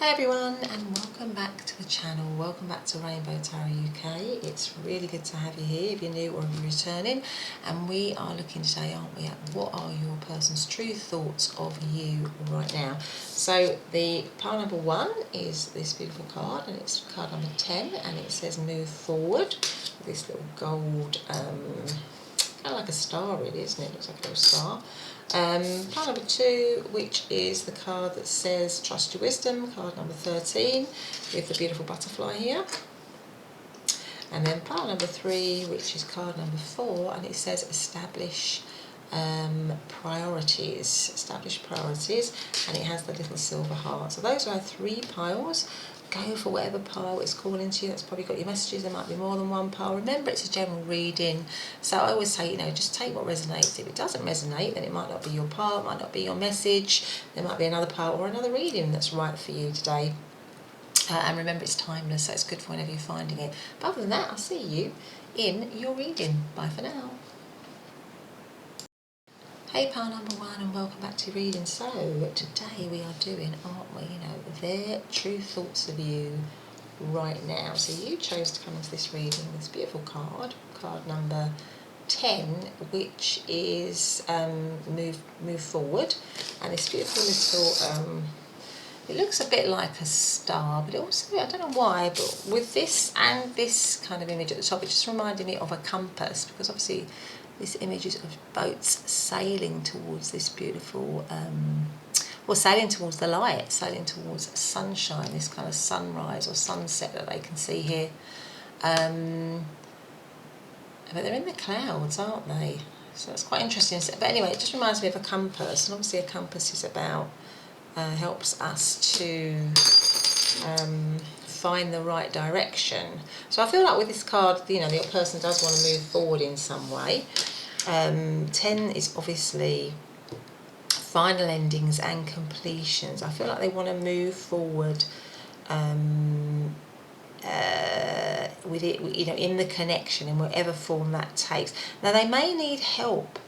Hey everyone, and welcome back to the channel. Welcome back to Rainbow Tarot UK. It's really good to have you here if you're new or if you're returning. And we are looking today, aren't we, at what are your person's true thoughts of you right now. So the pile number 1 is this beautiful card, and it's card number 10, and it says move forward. This little gold, kind of like a star really, isn't it? Looks like a little star. Pile number 2, which is the card that says trust your wisdom, card number 13, with the beautiful butterfly here. And then pile number 3, which is card number 4, and it says establish priorities. Establish priorities, and it has the little silver heart. So those are our 3 piles. Go for whatever pile is calling to you. That's probably got your messages. There might be more than one pile. Remember, it's a general reading. So I always say, just take what resonates. If it doesn't resonate, then it might not be your pile, it might not be your message. There might be another pile or another reading that's right for you today. And remember, it's timeless, so it's good for whenever you're finding it. But other than that, I'll see you in your reading. Bye for now. Hey pile number 1, and welcome back to reading. So today we are doing, aren't we, their true thoughts of you right now. So you chose to come into this reading with this beautiful card number 10, which is move forward, and this beautiful little it looks a bit like a star, but it also, I don't know why, but with this and this kind of image at the top, it just reminded me of a compass, because obviously this image is of boats sailing towards this beautiful, sailing towards the light, sailing towards sunshine, this kind of sunrise or sunset that they can see here. But they're in the clouds, aren't they? So it's quite interesting. But anyway, it just reminds me of a compass, and obviously a compass is about, helps us to find the right direction. So I feel like with this card, the other person does want to move forward in some way. 10 is obviously final endings and completions. I feel like they want to move forward with it, in the connection, in whatever form that takes. Now they may need help,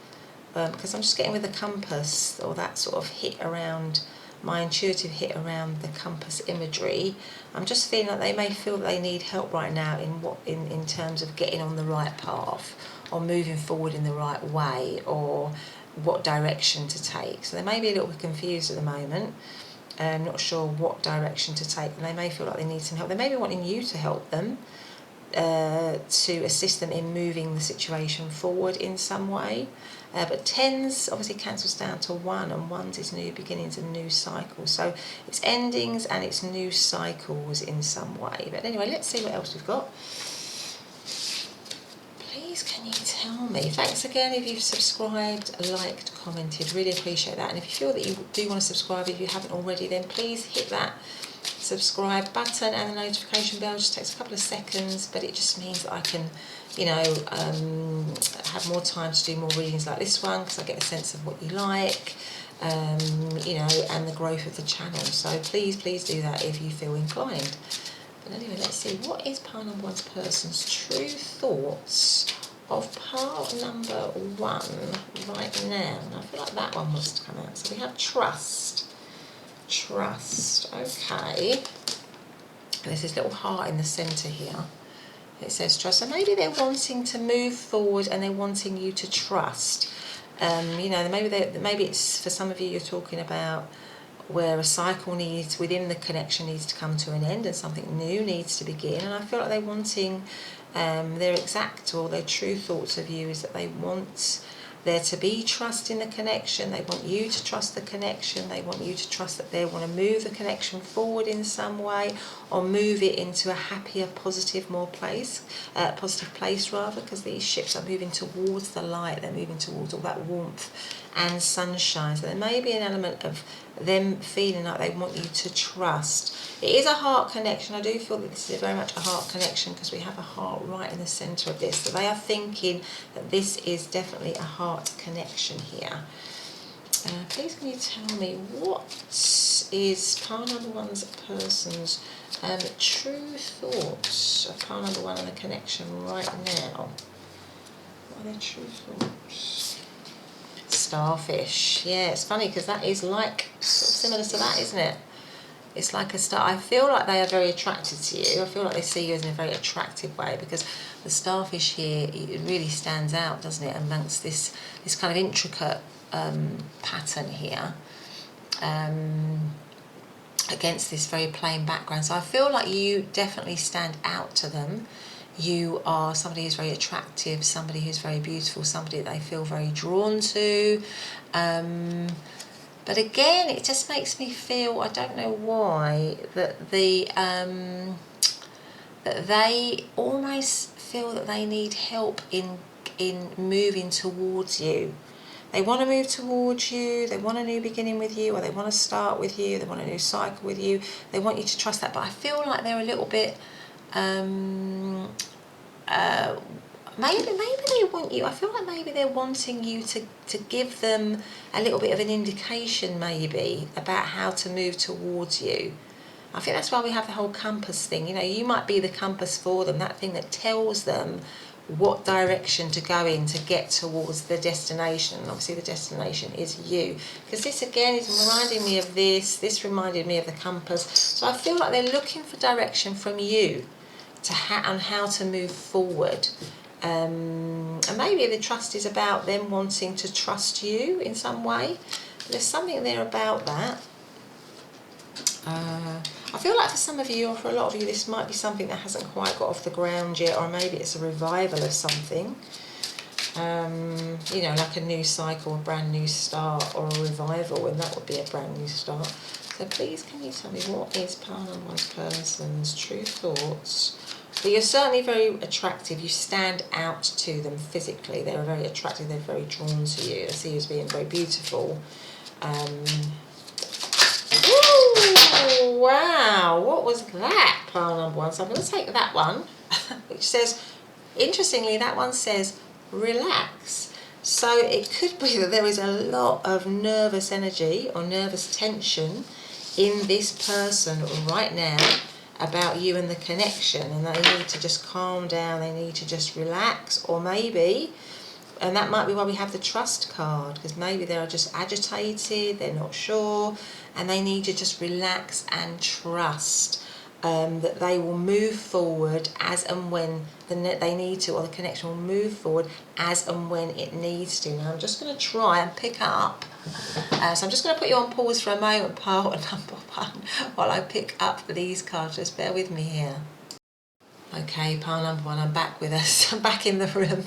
because I'm just getting with the compass, or that sort of hit around, my intuitive hit around the compass imagery. I'm just feeling like they may feel that they need help right now in terms of getting on the right path, or moving forward in the right way, or what direction to take. So they may be a little bit confused at the moment, not sure what direction to take, and they may feel like they need some help. They may be wanting you to help them, to assist them in moving the situation forward in some way. But 10s obviously cancels down to 1, and 1s is new beginnings and new cycles. So it's endings and it's new cycles in some way. But anyway, let's see what else we've got. Please can you tell me, thanks again if you've subscribed, liked, commented, really appreciate that. And if you feel that you do want to subscribe, if you haven't already, then please hit that subscribe button and the notification bell. It just takes a couple of seconds, but it just means that I can have more time to do more readings like this one, because I get a sense of what you like, and the growth of the channel. So please do that if you feel inclined. But anyway, let's see, what is pile number 1's person's true thoughts of pile number 1 right now? And I feel like that one must come out. So we have trust. Okay. There's this little heart in the centre here. It says trust. So maybe they're wanting to move forward and they're wanting you to trust. Maybe it's, for some of you, you're talking about where a cycle within the connection needs to come to an end and something new needs to begin. And I feel like they're wanting, their exact or their true thoughts of you is that they want there to be trust in the connection. They want you to trust the connection. They want you to trust that they want to move the connection forward in some way, or move it into a happier, positive place, because these ships are moving towards the light. They're moving towards all that warmth and sunshine. So there may be an element of them feeling like they want you to trust. It is a heart connection. I do feel that this is very much a heart connection, because we have a heart right in the centre of this. So they are thinking that this is definitely a heart connection here. Please can you tell me, what is pile number 1's person's true thoughts of pile number 1 and the connection right now? What are their true thoughts? Starfish. Yeah, it's funny because that is like sort of similar to that, isn't it? It's like a star. I feel like they are very attracted to you. I feel like they see you as in a very attractive way, because the starfish here, it really stands out, doesn't it, amongst this kind of intricate pattern here, against this very plain background. So I feel like you definitely stand out to them. You are somebody who's very attractive, somebody who's very beautiful, somebody that they feel very drawn to. But again, it just makes me feel, I don't know why, that that they almost feel that they need help in moving towards you. They want to move towards you, they want a new beginning with you, or they want to start with you, they want a new cycle with you. They want you to trust that, but I feel like they're a little bit, maybe they want you, I feel like maybe they're wanting you to give them a little bit of an indication maybe about how to move towards you. I think that's why we have the whole compass thing. You know, you might be the compass for them, that thing that tells them what direction to go in to get towards the destination. And obviously the destination is you. Because this again is reminding me of this reminded me of the compass. So I feel like they're looking for direction from you on how to move forward. And maybe the trust is about them wanting to trust you in some way. There's something there about that. I feel like for some of you, or for a lot of you, this might be something that hasn't quite got off the ground yet, or maybe it's a revival of something. You know, like a new cycle, a brand new start, or a revival, and that would be a brand new start. So please, can you tell me what is Paranormal person's true thoughts? But you're certainly very attractive. You stand out to them physically. They're very attractive. They're very drawn to you. I see you as being very beautiful. Ooh, wow, what was that, pile number one? So I'm going to take that one, which says, interestingly, that one says, relax. So it could be that there is a lot of nervous energy or nervous tension in this person right now about you and the connection, and they need to just calm down, they need to just relax, or maybe, and that might be why we have the trust card, because maybe they're just agitated, they're not sure, and they need to just relax and trust that they will move forward as and when they need to, or the connection will move forward as and when it needs to. Now I'm just going to try and pick up, so I'm just going to put you on pause for a moment, pile number one, while I pick up these cards. Just bear with me here. Okay, pile number one, I'm back with us. I'm back in the room.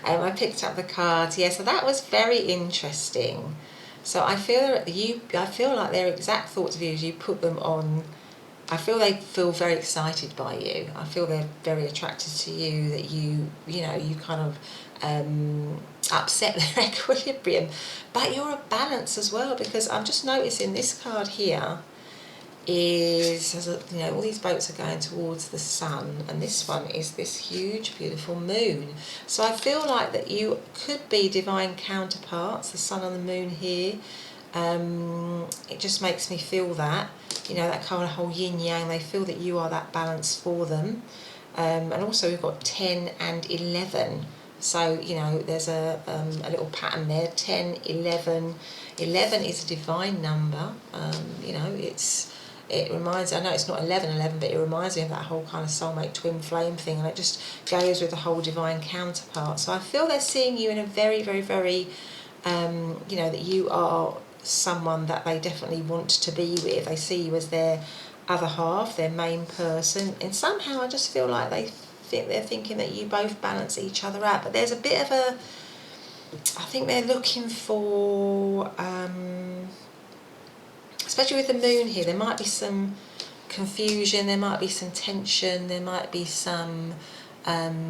I picked up the cards. Yeah, so that was very interesting. So I feel like their exact thoughts of you as you put them on. I feel they feel very excited by you. I feel they're very attracted to you, that you kind of upset their equilibrium. But you're a balance as well, because I'm just noticing this card here is, all these boats are going towards the sun, and this one is this huge, beautiful moon. So I feel like that you could be divine counterparts, the sun and the moon here. It just makes me feel that, that kind of whole yin yang, they feel that you are that balance for them. And also we've got 10 and 11. So, there's a little pattern there, 10, 11. 11 is a divine number. It reminds, I know it's not 11, but it reminds me of that whole kind of soulmate twin flame thing, and it just goes with the whole divine counterpart. So I feel they're seeing you in a very, very, very, that you are someone that they definitely want to be with. They see you as their other half, their main person, and somehow I just feel like they're thinking that you both balance each other out. But there's a bit of I think they're looking for, especially with the moon here, there might be some confusion, there might be some tension, there might be some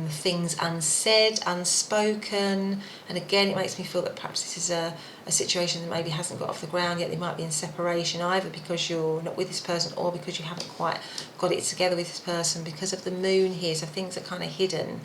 things unsaid, unspoken, and again it makes me feel that perhaps this is a situation that maybe hasn't got off the ground yet. They might be in separation, either because you're not with this person or because you haven't quite got it together with this person, because of the moon here. So things are kind of hidden,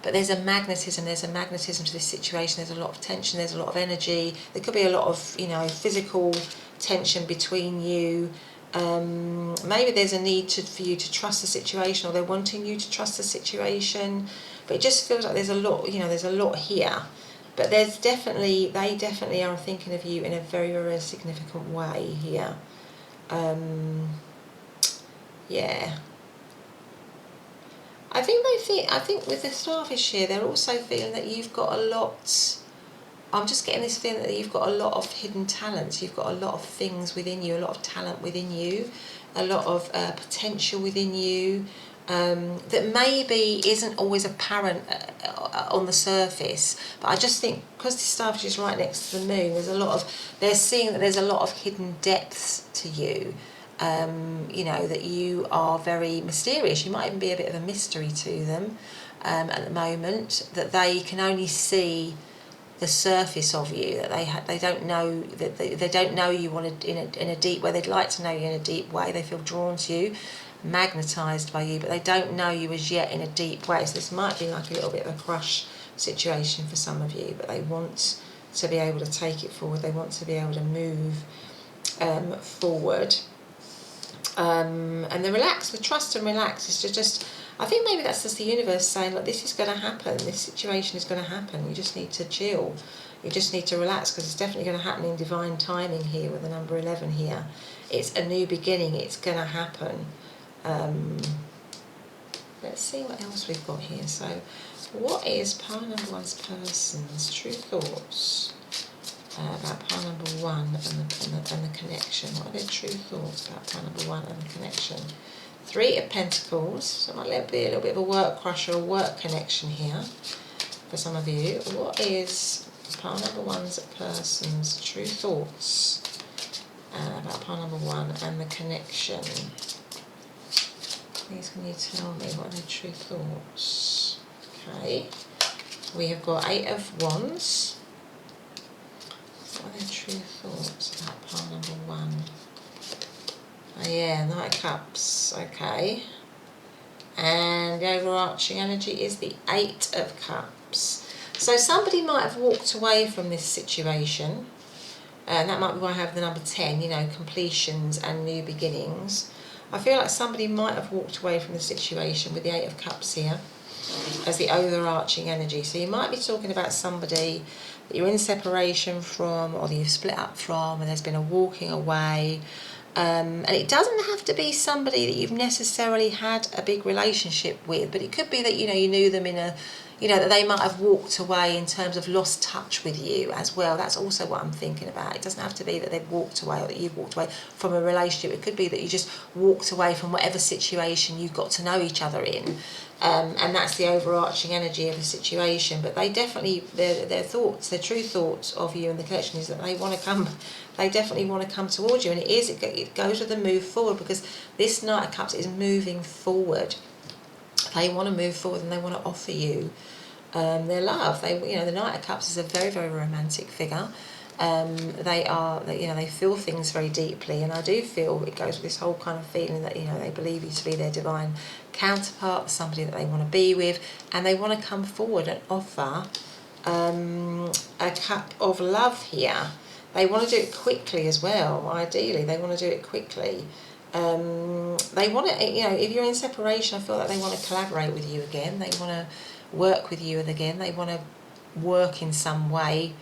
but there's a magnetism to this situation. There's a lot of tension, there's a lot of energy, there could be a lot of physical tension between you. Maybe there's a need for you to trust the situation, or they're wanting you to trust the situation, but it just feels like there's a lot, there's a lot here. But they definitely are thinking of you in a very, very significant way here. Yeah. I think with the Starfish here, they're also feeling that you've got a lot. I'm just getting this feeling that you've got a lot of hidden talents. You've got a lot of things within you, a lot of talent within you, a lot of potential within you that maybe isn't always apparent on the surface. But I just think because the Starfish is right next to the moon, they're seeing that there's a lot of hidden depths to you. You know, that you are very mysterious. You might even be a bit of a mystery to them at the moment, that they can only see the surface of you, that they don't know, that they don't know you in a deep way. They'd like to know you in a deep way. They feel drawn to you, magnetised by you, but they don't know you as yet in a deep way. So this might be like a little bit of a crush situation for some of you, but they want to be able to take it forward. They want to be able to move forward. And the trust and relax is just, I think maybe that's just the universe saying, look, this is going to happen, this situation is going to happen, you just need to chill, you just need to relax, because it's definitely going to happen in divine timing here with the number 11 here. It's a new beginning, it's going to happen. Let's see what else we've got here. So what is pile number 1's person's true thoughts about pile number 1 and the connection? What are their true thoughts about pile number 1 and the connection? 3 of Pentacles, so it might be a little bit of a work crush or a work connection here for some of you. What is pile number 1's person's true thoughts about pile number 1 and the connection? Please can you tell me what are their true thoughts? Okay, we have got 8 of Wands. What are their true thoughts about pile number 1? Oh yeah, Knight of Cups, okay. And the overarching energy is the 8 of Cups. So somebody might have walked away from this situation, and that might be why I have the number 10, you know, completions and new beginnings. I feel like somebody might have walked away from the situation with the 8 of Cups here as the overarching energy. So you might be talking about somebody that you're in separation from, or that you've split up from, and there's been a walking away. And it doesn't have to be somebody that you've necessarily had a big relationship with, but it could be that, you know, you knew them in a, you know, that they might have walked away in terms of lost touch with you as well. That's also what I'm thinking about. It doesn't have to be that they've walked away or that you've walked away from a relationship. It could be that you just walked away from whatever situation you got to know each other in. And that's the overarching energy of the situation. But they definitely, their thoughts, their true thoughts of you and the connection is that they want to come, they definitely want to come towards you. And it goes with the move forward, because this Knight of Cups is moving forward. They want to move forward and they want to offer you their love. You know, the Knight of Cups is a very, very romantic figure. They feel things very deeply, and I do feel it goes with this whole kind of feeling that, you know, they believe you to be their divine counterpart, somebody that they want to be with, and they want to come forward and offer a cup of love here. They want to do it quickly as well. Ideally, they want to do it quickly. They want to, you know, if you're in separation, I feel like they want to collaborate with you again. They want to work with you again. They want to work in some way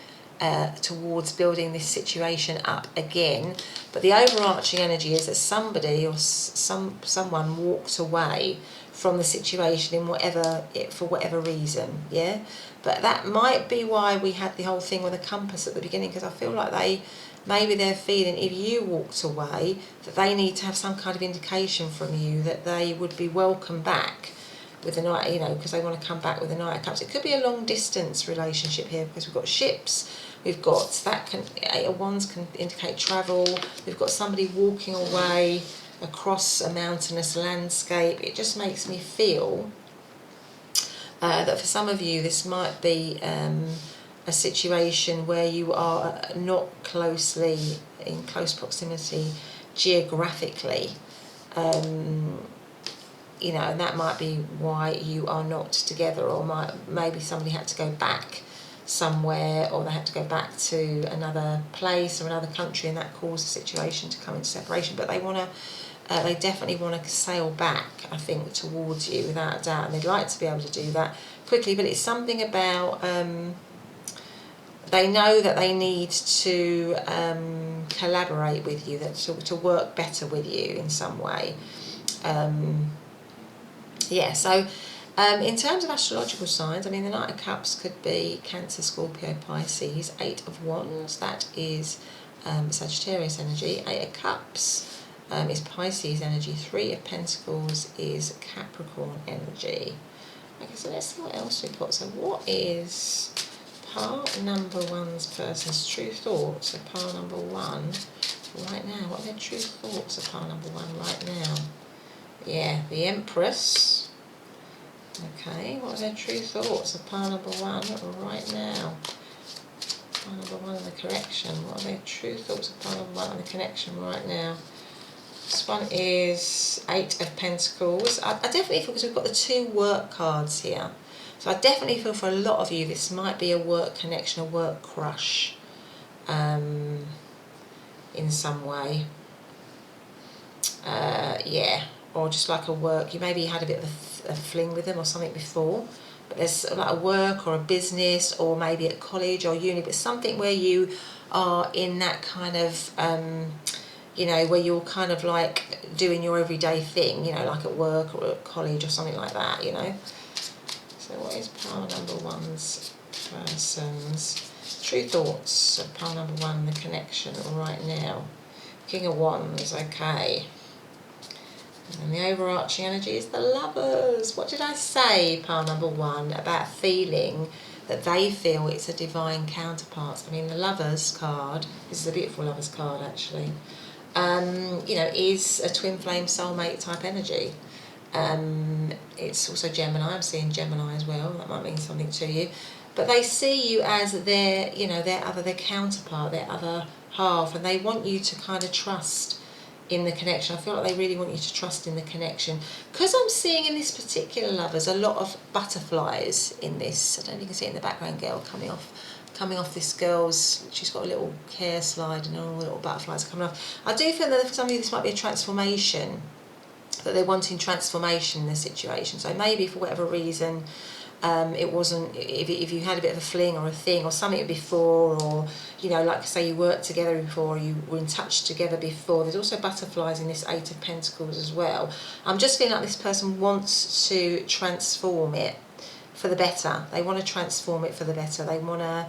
towards building this situation up again. But the overarching energy is that somebody or someone walked away from the situation for whatever reason, yeah. But that might be why we had the whole thing with the compass at the beginning, because I feel like maybe they're feeling, if you walked away, that they need to have some kind of indication from you that they would be welcome back with the Knight, you know, because they want to come back with the Knight of Cups. It could be a long distance relationship here, because we've got ships, we've got 8 of Wands can indicate travel, we've got somebody walking away across a mountainous landscape. It just makes me feel that for some of you this might be a situation where you are not in close proximity geographically, you know, and that might be why you are not together, or maybe somebody had to go back somewhere, or they had to go back to another place or another country, and that caused the situation to come into separation. But they definitely want to sail back, I think, towards you without a doubt, and they'd like to be able to do that quickly. But it's something about they know that they need to collaborate with you, to work better with you in some way. Yeah, so in terms of astrological signs, I mean, the Knight of Cups could be Cancer, Scorpio, Pisces. 8 of Wands, that is Sagittarius energy. 8 of Cups is Pisces energy. 3 of Pentacles is Capricorn energy. Okay, so let's see what else we've got. So what is pile number one's person's true thoughts of pile number one right now? What are their true thoughts of pile number one right now? Yeah, the Empress. Okay, what are their true thoughts of pile number one right now? Pile number one and the correction. What are their true thoughts of pile number one and the connection right now? This one is 8 of Pentacles. I definitely feel, because we've got the 2 work cards here, so I definitely feel for a lot of you this might be a work connection, a work crush in some way. Yeah, or just like a work, you maybe had a bit of a fling with them or something before, but there's like a work or a business, or maybe at college or uni, but something where you are in that kind of you know, where you're kind of like doing your everyday thing, you know, like at work or at college or something like that, you know. So what is pile number one's person's true thoughts of pile number one, the connection right now? King of Wands, okay. And the overarching energy is the Lovers. What did I say, pile number one, about feeling that they feel it's a divine counterpart? I mean, the Lovers card, this is a beautiful Lovers card actually, you know, is a twin flame soulmate type energy. It's also Gemini. I'm seeing Gemini as well. That might mean something to you. But they see you as their, you know, their counterpart, their other half, and they want you to kind of trust in the connection. I feel like they really want you to trust in the connection. Because I'm seeing in this particular Lovers a lot of butterflies in this. I don't know if you can see it in the background, girl, coming off this girl's, she's got a little hair slide and all the little butterflies coming off. I do feel that for some of you this might be a transformation, that they're wanting transformation in the situation. So maybe for whatever reason, it wasn't, if you had a bit of a fling or a thing or something before, or, you know, like say you worked together before, or you were in touch together before. There's also butterflies in this 8 of Pentacles as well. I'm just feeling like this person wants to transform it for the better. They want to transform it for the better. They want to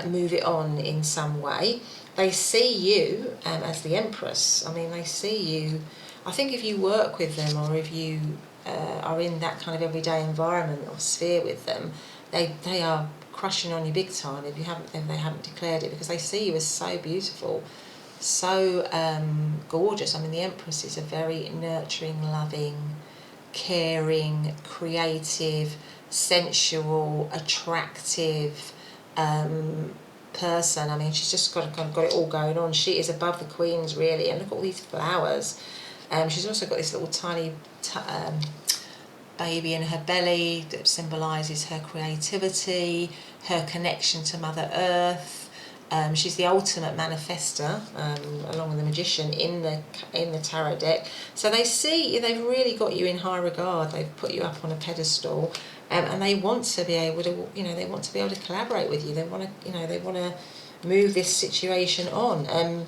move it on in some way. They see you as the Empress. I mean, they see you, I think if you work with them, or if you are in that kind of everyday environment or sphere with them, they are crushing on you big time if they haven't declared it, because they see you as so beautiful, so gorgeous. I mean, the Empress is a very nurturing, loving, caring, creative, sensual, attractive person. I mean, she's just got it all going on. She is above the queens, really. And look at all these flowers. She's also got this little tiny baby in her belly that symbolises her creativity, her connection to Mother Earth. She's the ultimate manifester, along with the Magician in the tarot deck. So they see, they've really got you in high regard. They've put you up on a pedestal. And they want to be able to, you know, they want to be able to collaborate with you. They want to, you know, they want to move this situation on.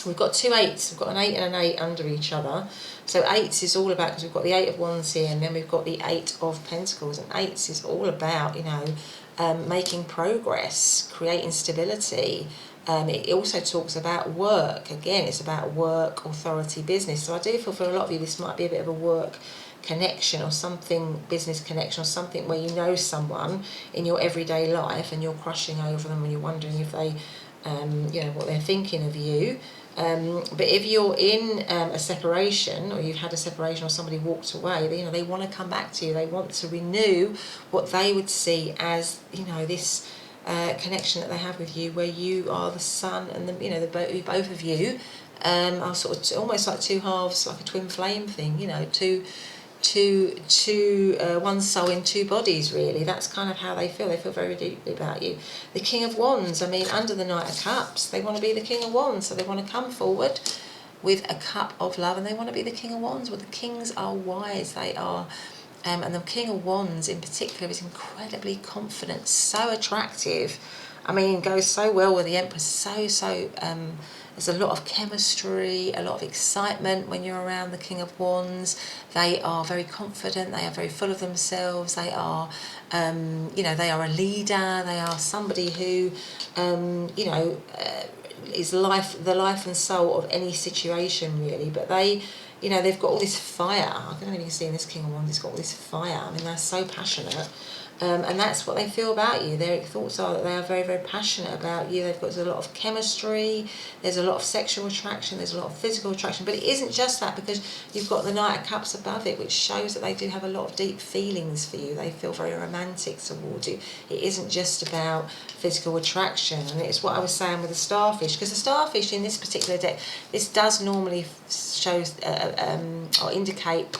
We've got 2 8s. We've got an 8 and an 8 under each other. So 8s is all about, because we've got the 8 of Wands here, and then we've got the 8 of Pentacles. And 8s is all about, you know, making progress, creating stability. It also talks about work. Again, it's about work, authority, business. So I do feel for a lot of you this might be a bit of a work connection, or something, business connection, or something where you know someone in your everyday life and you're crushing over them and you're wondering if they, you know, what they're thinking of you. But if you're in a separation, or you've had a separation, or somebody walked away, you know, they want to come back to you. They want to renew what they would see as, you know, this connection that they have with you, where you are the sun and the, you know, both of you are sort of almost like 2 halves, like a twin flame thing, you know, one soul in 2 bodies, really. That's kind of how they feel. They feel very deeply about you. The King of Wands, I mean, under the Knight of Cups, they want to be the King of Wands, so they want to come forward with a cup of love, and they want to be the King of Wands. Well, the Kings are wise, they are, and the King of Wands in particular is incredibly confident, so attractive. I mean, goes so well with the Empress, so There's a lot of chemistry, a lot of excitement when you're around the King of Wands. They are very confident, they are very full of themselves, they are, they are a leader, they are somebody who, is the life and soul of any situation really, but they've got all this fire. I don't know if you can see in this King of Wands, he's got all this fire. I mean, they're so passionate. And that's what they feel about you. Their thoughts are that they are very, very passionate about you. There's a lot of chemistry, there's a lot of sexual attraction, there's a lot of physical attraction, but it isn't just that, because you've got the Knight of Cups above it, which shows that they do have a lot of deep feelings for you. They feel very romantic towards you. It isn't just about physical attraction, and it's what I was saying with the Starfish, because the Starfish in this particular deck, this does normally shows or indicate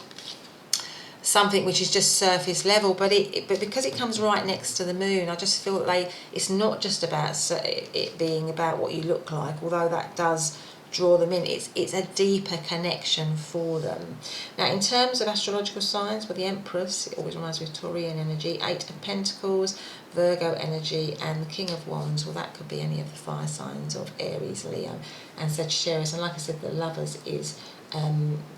something which is just surface level, but because it comes right next to the moon, I just feel that it's not just about it being about what you look like, although that does draw them in. It's a deeper connection for them. Now, in terms of astrological signs, with the Empress, it always reminds me of Taurian energy, 8 of Pentacles, Virgo energy, and the King of Wands. Well, that could be any of the fire signs of Aries, Leo, and Sagittarius. And like I said, the Lovers is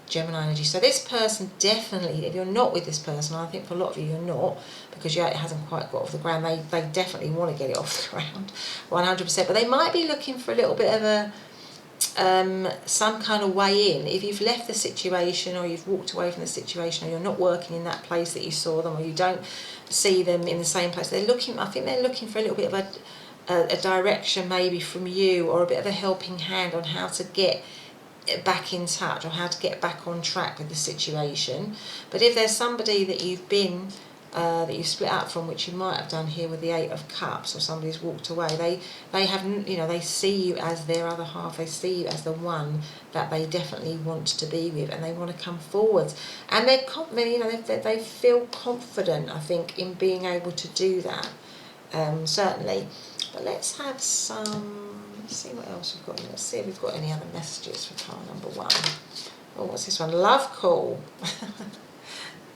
Gemini energy. So this person definitely, if you're not with this person, I think for a lot of you you're not, because it hasn't quite got off the ground, they definitely want to get it off the ground 100%, but they might be looking for a little bit of a some kind of way in. If you've left the situation, or you've walked away from the situation, or you're not working in that place that you saw them, or you don't see them in the same place, I think they're looking for a little bit of a direction maybe from you, or a bit of a helping hand on how to get back in touch, or how to get back on track with the situation. But if there's somebody that you've split up from, which you might have done here with the 8 of Cups, or somebody's walked away, they see you as their other half, they see you as the one that they definitely want to be with, and they want to come forward, and they feel confident, I think, in being able to do that, certainly. But let's have let's see what else we've got. Let's see if we've got any other messages for pile number 1. Oh, what's this one? Love call.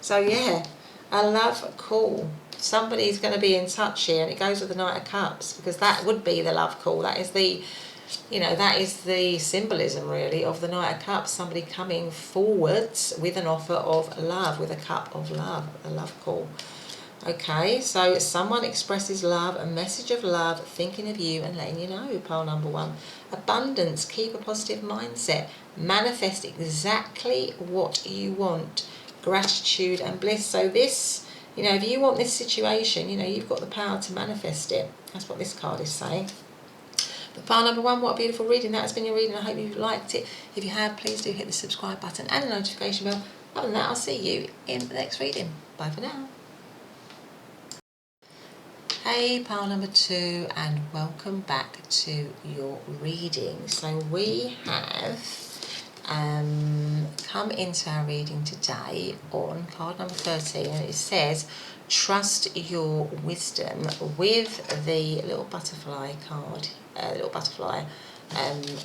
So yeah, a love call. Somebody's going to be in touch here, and it goes with the Knight of Cups, because that would be the love call. That is the symbolism really of the Knight of Cups. Somebody coming forwards with an offer of love, with a cup of love, a love call. Okay, so someone expresses love, a message of love, thinking of you and letting you know, pile number 1. Abundance, keep a positive mindset, manifest exactly what you want, gratitude and bliss. So this, if you want this situation, you've got the power to manifest it. That's what this card is saying. But pile number 1, what a beautiful reading. That has been your reading. I hope you've liked it. If you have, please do hit the subscribe button and the notification bell. Other than that, I'll see you in the next reading. Bye for now. Hey, pile number 2, and welcome back to your reading. So we have come into our reading today on card number 13, and it says trust your wisdom, with the little butterfly card, little butterfly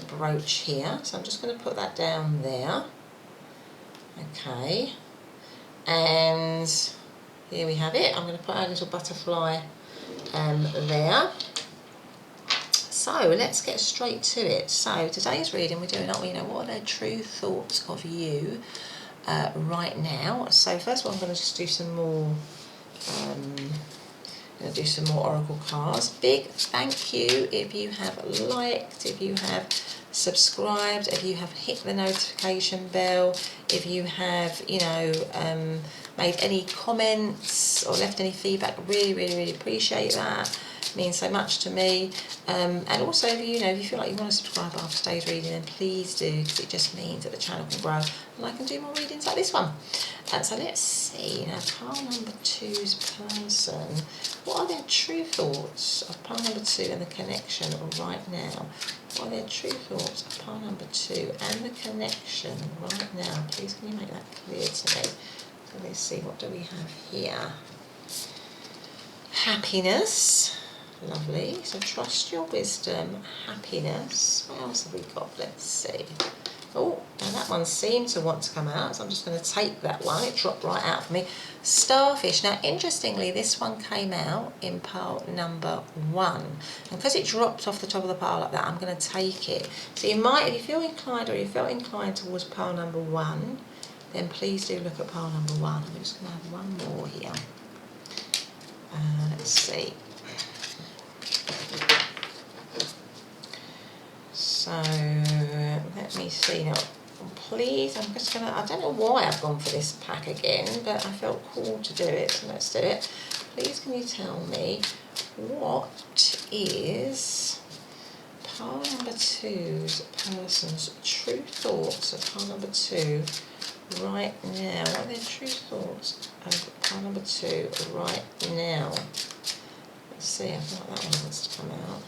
brooch here. So I'm just going to put that down there. Okay, and here we have it. I'm going to put our little butterfly there. So let's get straight to it. So today's reading, we're doing, what are their true thoughts of you right now. So first of all, I'm going to just do some more oracle cards. Big thank you if you have liked, if you have subscribed, if you have hit the notification bell, if you have made any comments or left any feedback. Really, really, really appreciate that. It means so much to me. And also, if you feel like you want to subscribe after today's reading, then please do, because it just means that the channel can grow and I can do more readings like this one. So let's see, now pile number 2's person, what are their true thoughts of pile number 2 and the connection right now? What are their true thoughts of pile number 2 and the connection right now? Please, can you make that clear to me? So let's see, what do we have here? Happiness. Lovely. So trust your wisdom, happiness. What else have we got? Let's see. Oh, now that one seemed to want to come out, so I'm just going to take that one. It dropped right out for me. Starfish. Now, interestingly, this one came out in pile number 1. And because it dropped off the top of the pile like that, I'm going to take it. So you might, if you feel inclined or you feel inclined towards pile number 1, then please do look at pile number 1. I'm just going to have one more here. Let's see. So, let me see now. Please, I'm just going to, I don't know why I've gone for this pack again, but I felt cool to do it, so let's do it. Please can you tell me what is pile number 2's person's true thoughts of pile number 2 right now? What are their true thoughts of pile number 2 right now? Let's see, I feel like that one wants to come out.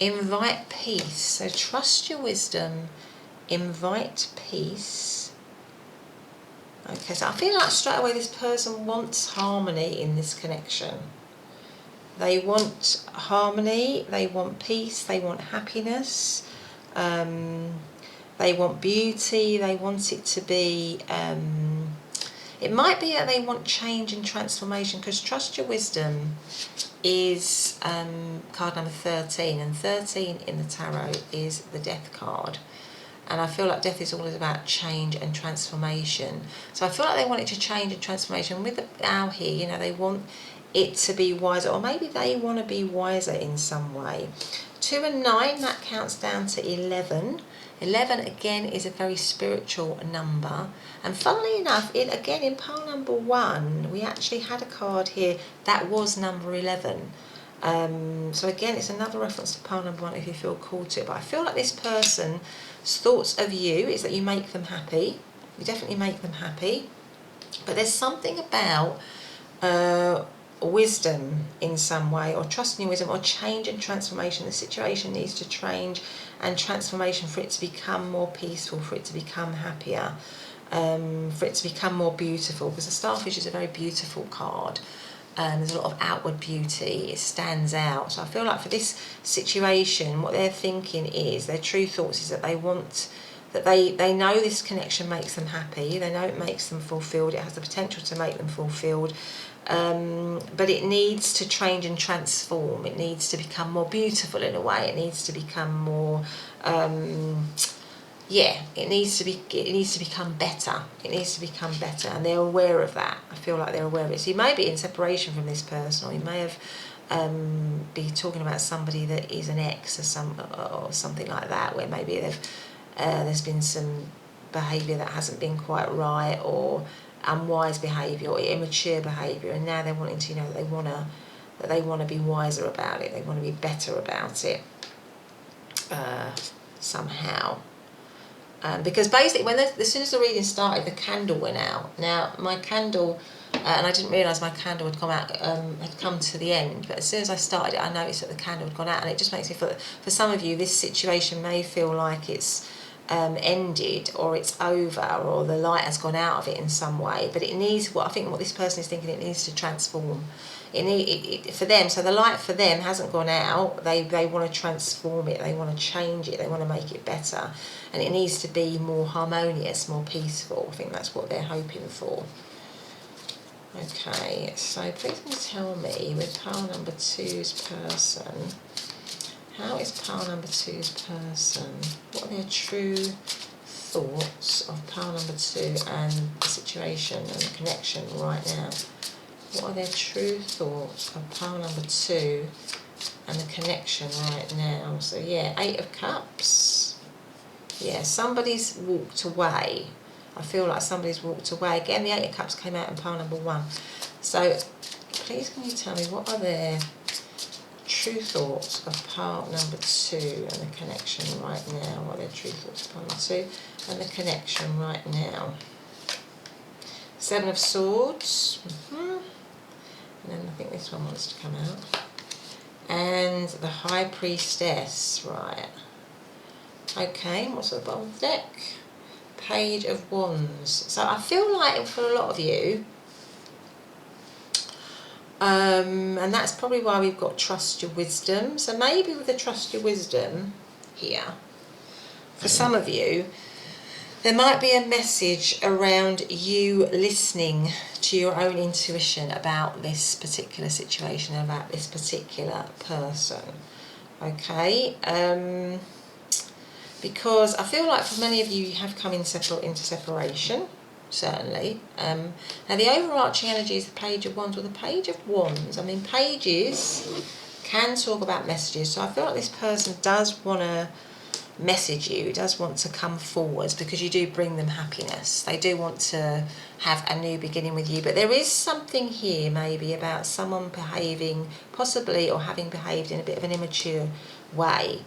Invite peace. So trust your wisdom, invite peace. Okay, so I feel like straight away this person wants harmony in this connection. They want harmony, they want peace, they want happiness, they want beauty, they want it to be, it might be that they want change and transformation, because trust your wisdom is card number 13, and 13 in the tarot is the death card. And I feel like death is all about change and transformation. So I feel like they want it to change and transformation. With the owl here, you know, they want it to be wiser, or maybe they want to be wiser in some way. 2 and 9, that counts down to 11. 11 again is a very spiritual number, and funnily enough, again in pile number 1 we actually had a card here that was number 11. So again, it's another reference to pile number 1 if you feel called to it. But I feel like this person's thoughts of you is that you make them happy. You definitely make them happy. But there's something about wisdom in some way, or trusting your wisdom, or change and transformation. The situation needs to change and transformation for it to become more peaceful, for it to become happier, for it to become more beautiful, because the starfish is a very beautiful card. There's a lot of outward beauty, it stands out. So I feel like for this situation, what they're thinking is, their true thoughts is that they want, that they know this connection makes them happy, they know it makes them fulfilled, it has the potential to make them fulfilled, but it needs to change and transform, it needs to become more beautiful in a way, it needs to become more, it needs to become better. It needs to become better, and they're aware of that. I feel like they're aware of it. So you may be in separation from this person, or you may have be talking about somebody that is an ex or something like that, where maybe there's been some behaviour that hasn't been quite right, or unwise behaviour, or immature behaviour, and now they're wanting to, that they want to be wiser about it. They want to be better about it somehow. Because basically, as soon as the reading started, the candle went out. Now, my candle, and I didn't realise my candle had had come to the end, but as soon as I started it, I noticed that the candle had gone out, and it just makes me feel that for some of you, this situation may feel like it's ended, or it's over, or the light has gone out of it in some way, but it needs, what this person is thinking, it needs to transform. For them, so the light for them hasn't gone out, they want to transform it, they want to change it, they want to make it better, and it needs to be more harmonious, more peaceful. I think that's what they're hoping for. Okay, so please can you tell me, with pile number 2's person, how is pile number 2's person, what are their true thoughts of pile number 2 and the situation and the connection right now? What are their true thoughts of pile number 2 and the connection right now? So yeah, 8 of Cups. Yeah, somebody's walked away. I feel like somebody's walked away. Again, the 8 of Cups came out in pile number 1. So please can you tell me, what are their true thoughts of pile number 2 and the connection right now? What are their true thoughts of pile number 2 and the connection right now? 7 of Swords. And then I think this one wants to come out. And the High Priestess, right. Okay, what's at the bottom of the deck? Page of Wands. So I feel like for a lot of you, And that's probably why we've got trust your wisdom. So maybe with the trust your wisdom here, for some of you, there might be a message around you listening to your own intuition about this particular situation, about this particular person. Okay? Because I feel like for many of you, you have come into separation, certainly. Now the overarching energy is the Page of Wands or the Page of Wands. I mean, pages can talk about messages, so I feel like this person does want to message you, does want to come forwards, because you do bring them happiness. They do want to have a new beginning with you, but there is something here maybe about someone behaving possibly or having behaved in a bit of an immature way.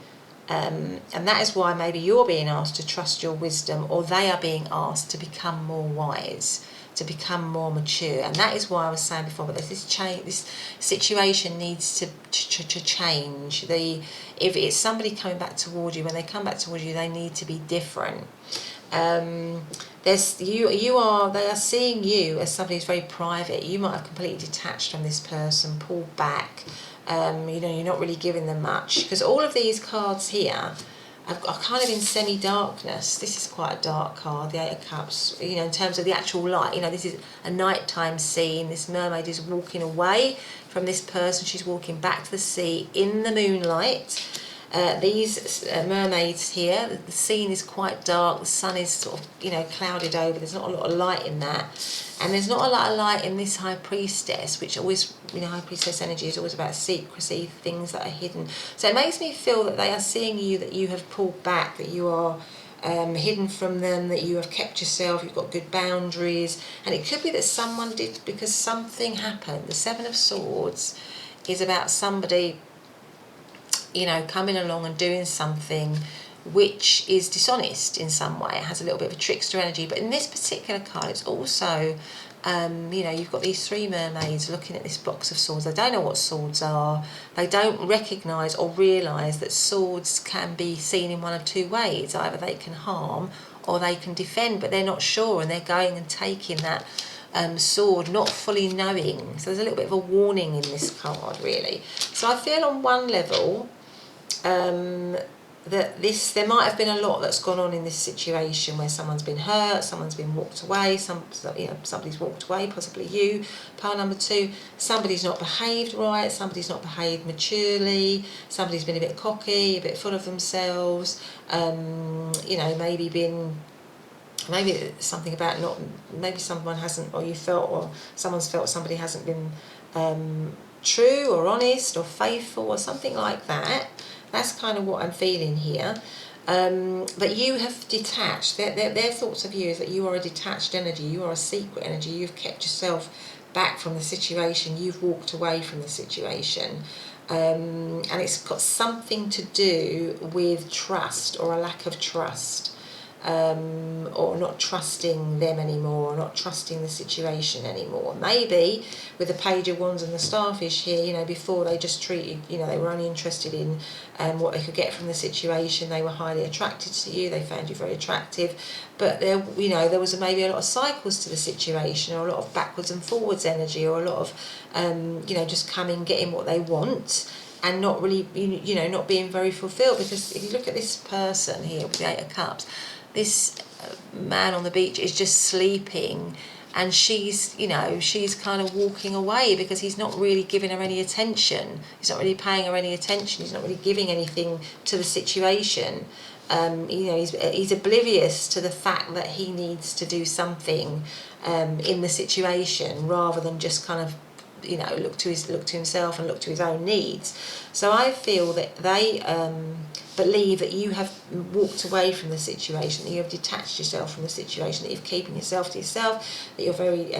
And that is why maybe you're being asked to trust your wisdom, or they are being asked to become more wise, to become more mature. And that is why I was saying before, but this situation needs to change. If it's somebody coming back toward you, when they come back towards you, they need to be different. They are seeing you as somebody who's very private. You might have completely detached from this person, pulled back. You're not really giving them much, because all of these cards here are kind of in semi-darkness. This is quite a dark card, the Eight of Cups, in terms of the actual light. This is a nighttime scene. This mermaid is walking away from this person. She's walking back to the sea in the moonlight. These mermaids here, the scene is quite dark. The sun is sort of, clouded over. There's not a lot of light in that. And there's not a lot of light in this High Priestess, which always, High Priestess energy is always about secrecy, things that are hidden. So it makes me feel that they are seeing you, that you have pulled back, that you are hidden from them, that you have kept yourself, you've got good boundaries. And it could be that someone did, because something happened. The Seven of Swords is about somebody, coming along and doing something which is dishonest in some way. It has a little bit of a trickster energy. But in this particular card, it's also, you've got these three mermaids looking at this box of swords. They don't know what swords are. They don't recognise or realise that swords can be seen in one of two ways. Either they can harm or they can defend, but they're not sure, and they're going and taking that sword, not fully knowing. So there's a little bit of a warning in this card, really. So I feel on one level, that there might have been a lot that's gone on in this situation, where someone's been hurt, someone's been walked away, somebody's walked away, possibly you. Pile number two, somebody's not behaved right, somebody's not behaved maturely, somebody's been a bit cocky, a bit full of themselves, maybe something about maybe someone hasn't, or you felt, or someone's felt somebody hasn't been true or honest or faithful or something like that. That's kind of what I'm feeling here. But you have detached. Their thoughts of you is that you are a detached energy. You are a secret energy. You've kept yourself back from the situation. You've walked away from the situation. And it's got something to do with trust, or a lack of trust. Or not trusting them anymore, or not trusting the situation anymore. Maybe with the Page of Wands and the Starfish here, before they just treated, they were only interested in what they could get from the situation. They were highly attracted to you. They found you very attractive, but there was maybe a lot of cycles to the situation, or a lot of backwards and forwards energy, or a lot of, just coming, getting what they want, and not really, not being very fulfilled. Because if you look at this person here with the Eight of Cups, this man on the beach is just sleeping, and she's kind of walking away because he's not really giving her any attention. He's not really paying her any attention. He's not really giving anything to the situation. He's oblivious to the fact that he needs to do something in the situation, rather than just kind of look to himself and look to his own needs. So I feel that they believe that you have walked away from the situation, that you have detached yourself from the situation, that you're keeping yourself to yourself, that you're very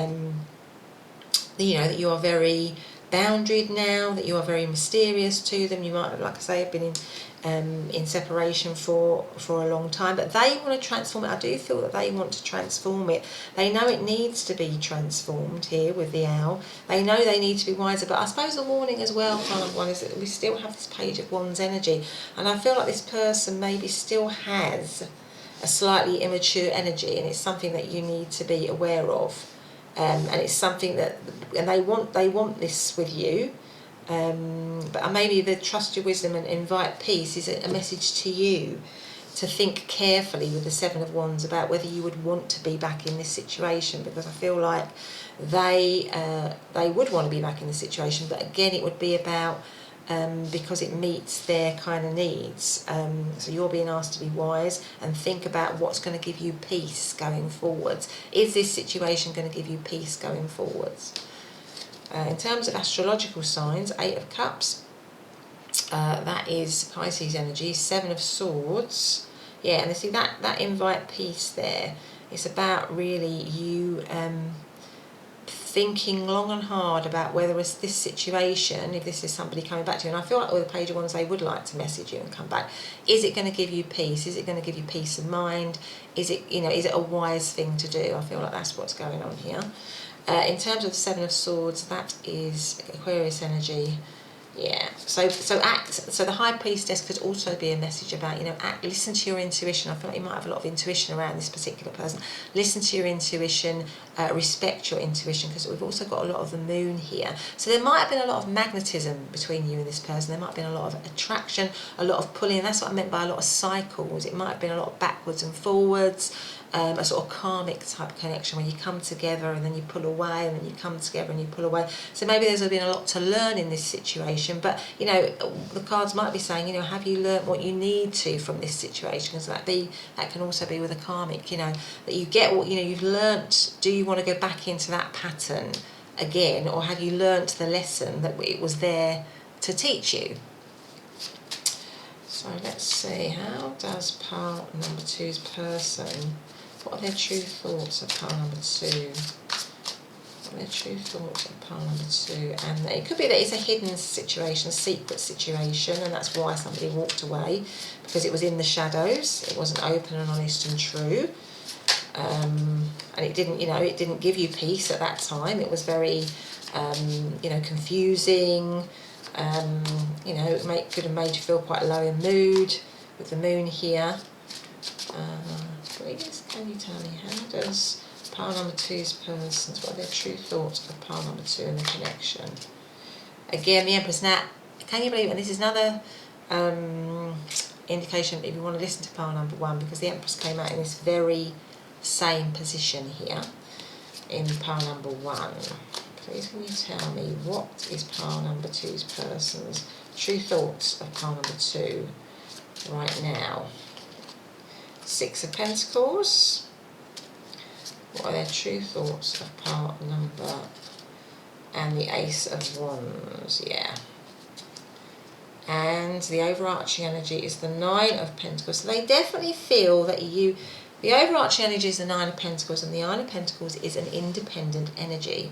that you are very boundaried now, that you are very mysterious to them. You might have, like I say, have been in separation for a long time, but they want to transform it. I do feel that they want to transform it. They know it needs to be transformed here with the Owl. They know they need to be wiser, but I suppose the warning as well, kind of one, is that we still have this Page of Wands energy, and I feel like this person maybe still has a slightly immature energy, and it's something that you need to be aware of. and it's something that, and they want this with you. But maybe the trust your wisdom and invite peace is a message to you to think carefully with the Seven of Wands about whether you would want to be back in this situation, because I feel like they would want to be back in the situation, but again it would be about because it meets their kind of needs. So you're being asked to be wise and think about what's going to give you peace going forwards. Is this situation going to give you peace going forwards? In terms of astrological signs, 8 of Cups, that is Pisces energy. 7 of Swords, yeah, and see that invite peace there. It's about really you thinking long and hard about whether it's this situation, if this is somebody coming back to you, and I feel like with the Page of Wands they would like to message you and come back. Is it going to give you peace? Is it going to give you peace of mind? Is it, is it a wise thing to do? I feel like that's what's going on here. In terms of the 7 of Swords, that is Aquarius energy. Yeah, so the High Priestess could also be a message about, listen to your intuition. I feel like you might have a lot of intuition around this particular person. Listen to your intuition, respect your intuition, because we've also got a lot of the moon here. So there might have been a lot of magnetism between you and this person. There might have been a lot of attraction, a lot of pulling. That's what I meant by a lot of cycles. It might have been a lot of backwards and forwards. A sort of karmic type connection where you come together and then you pull away, and then you come together and you pull away. So maybe there's been a lot to learn in this situation, but the cards might be saying, have you learnt what you need to from this situation? Because that can also be with a karmic, that you get what you've learnt. Do you want to go back into that pattern again, or have you learnt the lesson that it was there to teach you? So let's see, how does pile number 2's person, what are their true thoughts of pile number 2? What are their true thoughts of pile number 2? And it could be that it's a hidden situation, a secret situation, and that's why somebody walked away, because it was in the shadows, it wasn't open and honest and true. And it didn't give you peace at that time. It was very, confusing. Could have made you feel quite low in mood with the moon here. Please, can you tell me, how does pile number 2's persons, what are their true thoughts of pile number 2 and the connection? Again, the Empress. Now, can you believe it? And this is another indication if you want to listen to pile number 1, because the Empress came out in this very same position here in pile number 1. Please can you tell me what is pile number 2's person's true thoughts of pile number 2 right now? 6 of Pentacles. What are their true thoughts of pile number, and the Ace of Wands, yeah. And the overarching energy is the 9 of Pentacles. So they definitely feel that the overarching energy is the 9 of Pentacles, and the 9 of Pentacles is an independent energy.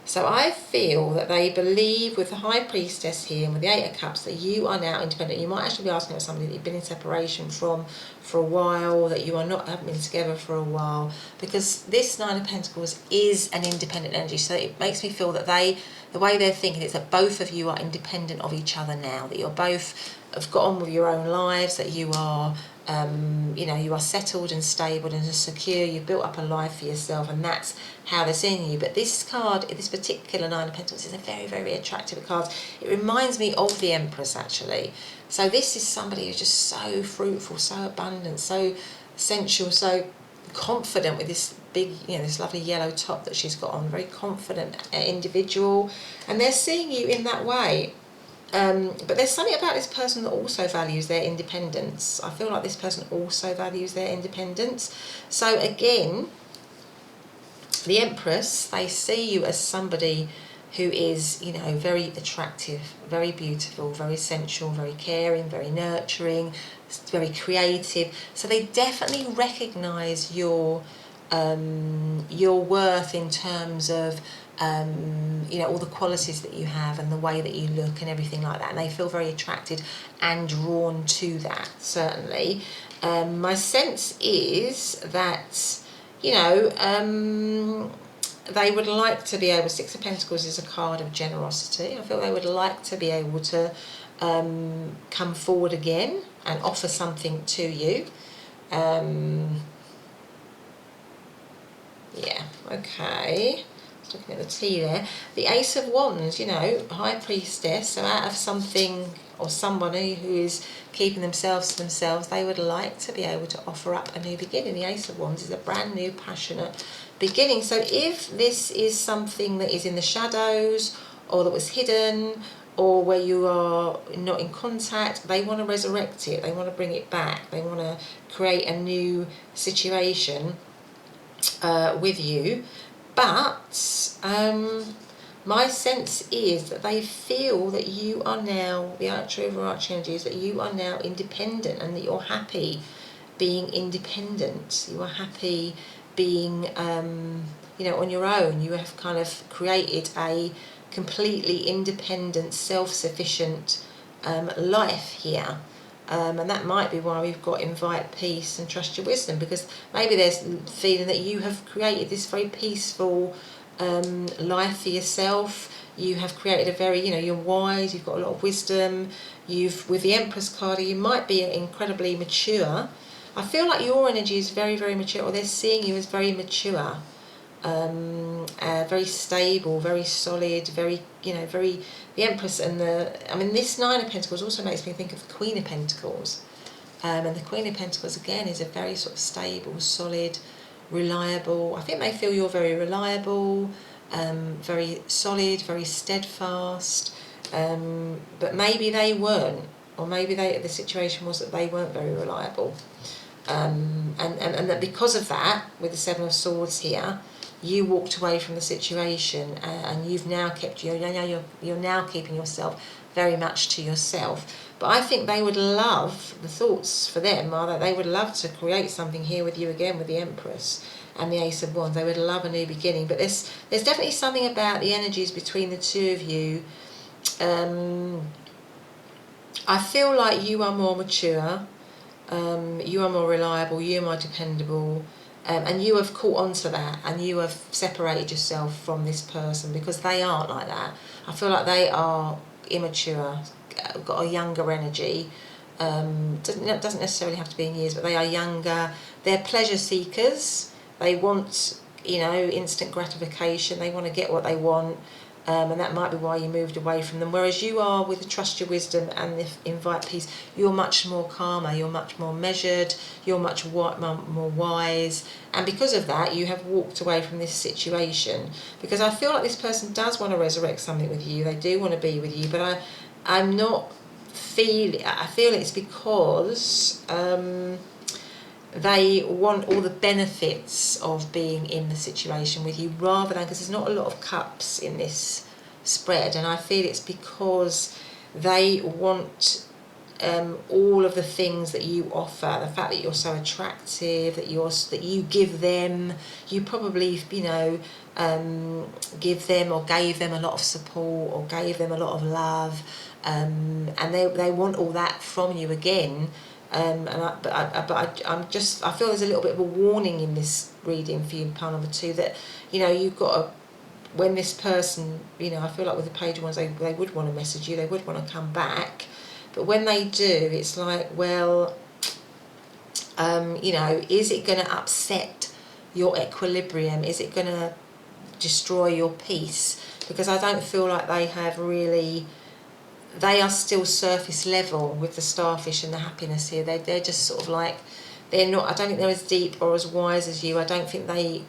So I feel that they believe with the High Priestess here and with the 8 of Cups that you are now independent. You might actually be asking about somebody that you've been in separation from for a while, that you haven't been together for a while, because this 9 of Pentacles is an independent energy. So it makes me feel that the way they're thinking is that both of you are independent of each other now, that you're both have got on with your own lives, that you are you are settled and stable and secure, you've built up a life for yourself, and that's how they're seeing you. But this card, this particular 9 of Pentacles, is a very, very attractive card. It reminds me of the Empress, actually. So this is somebody who's just so fruitful, so abundant, so sensual, so confident with this big, this lovely yellow top that she's got on, very confident individual, and they're seeing you in that way. But there's something about this person that also values their independence. I feel like this person also values their independence. So again, the Empress, they see you as somebody who is, very attractive, very beautiful, very sensual, very caring, very nurturing, very creative. So they definitely recognise your worth in terms of all the qualities that you have and the way that you look and everything like that, and they feel very attracted and drawn to that, certainly. My sense is that they would like to be able, 6 of Pentacles is a card of generosity. I feel they would like to be able to come forward again and offer something to you. Yeah, okay. Just looking at the tea there. The Ace of Wands, you know, High Priestess, so out of something or somebody who is keeping themselves to themselves, they would like to be able to offer up a new beginning. The Ace of Wands is a brand new, passionate beginning. So if this is something that is in the shadows or that was hidden or where you are not in contact, they want to resurrect it. They want to bring it back. They want to create a new situation with you, but my sense is that they feel that you are now, the overarching energy is that you are now independent and that you're happy being independent. You are happy being, you know, on your own. You have kind of created a completely independent, self-sufficient life here. And that might be why we've got invite peace and trust your wisdom, because maybe there's a feeling that you have created this very peaceful life for yourself. You have created a very, you know, you're wise, you've got a lot of wisdom. With the Empress card, you might be incredibly mature. I feel like your energy is very, very mature, or they're seeing you as very mature. Very stable, very solid, very, you know, very, the Empress and this Nine of Pentacles also makes me think of the Queen of Pentacles. And the Queen of Pentacles, again, is a very sort of stable, solid, reliable. I think they feel you're very reliable, very solid, very steadfast. But maybe they weren't, or maybe the situation was that they weren't very reliable. And that because of that, with the Seven of Swords here, you walked away from the situation, and you've now kept you're now keeping yourself very much to yourself. But I think they would love, the thoughts for them are that they would love to create something here with you again, with the Empress and the Ace of Wands. They would love a new beginning. But there's definitely something about the energies between the two of you. I feel like you are more mature, you are more reliable, you are more dependable. And you have caught on to that, and you have separated yourself from this person, because they aren't like that. I feel like they are immature, got a younger energy. Doesn't necessarily have to be in years, but they are younger. They're pleasure seekers. They want, you know, instant gratification. They want to get what they want. And that might be why you moved away from them. Whereas you are, with the Trust Your Wisdom and the Invite Peace, you're much more calmer, you're much more measured, you're much more wise. And because of that, you have walked away from this situation. Because I feel like this person does want to resurrect something with you. They do want to be with you. But I feel it's because they want all the benefits of being in the situation with you, rather than, because there's not a lot of cups in this spread, and I feel it's because they want all of the things that you offer, the fact that you're so attractive, that you give them, you probably, you know, give them or gave them a lot of support or gave them a lot of love, and they want all that from you again. I feel there's a little bit of a warning in this reading for you, pile number 2, that, you know, you've got to, when this person, you know, I feel like with the Page of Wands, they would want to message you, they would want to come back, but when they do, it's like, well, you know, is it going to upset your equilibrium? Is it going to destroy your peace? Because I don't feel like they have really. They are still surface level with the Starfish and the Happiness here. They're just sort of like, they're not, I don't think they're as deep or as wise as you. I don't think they're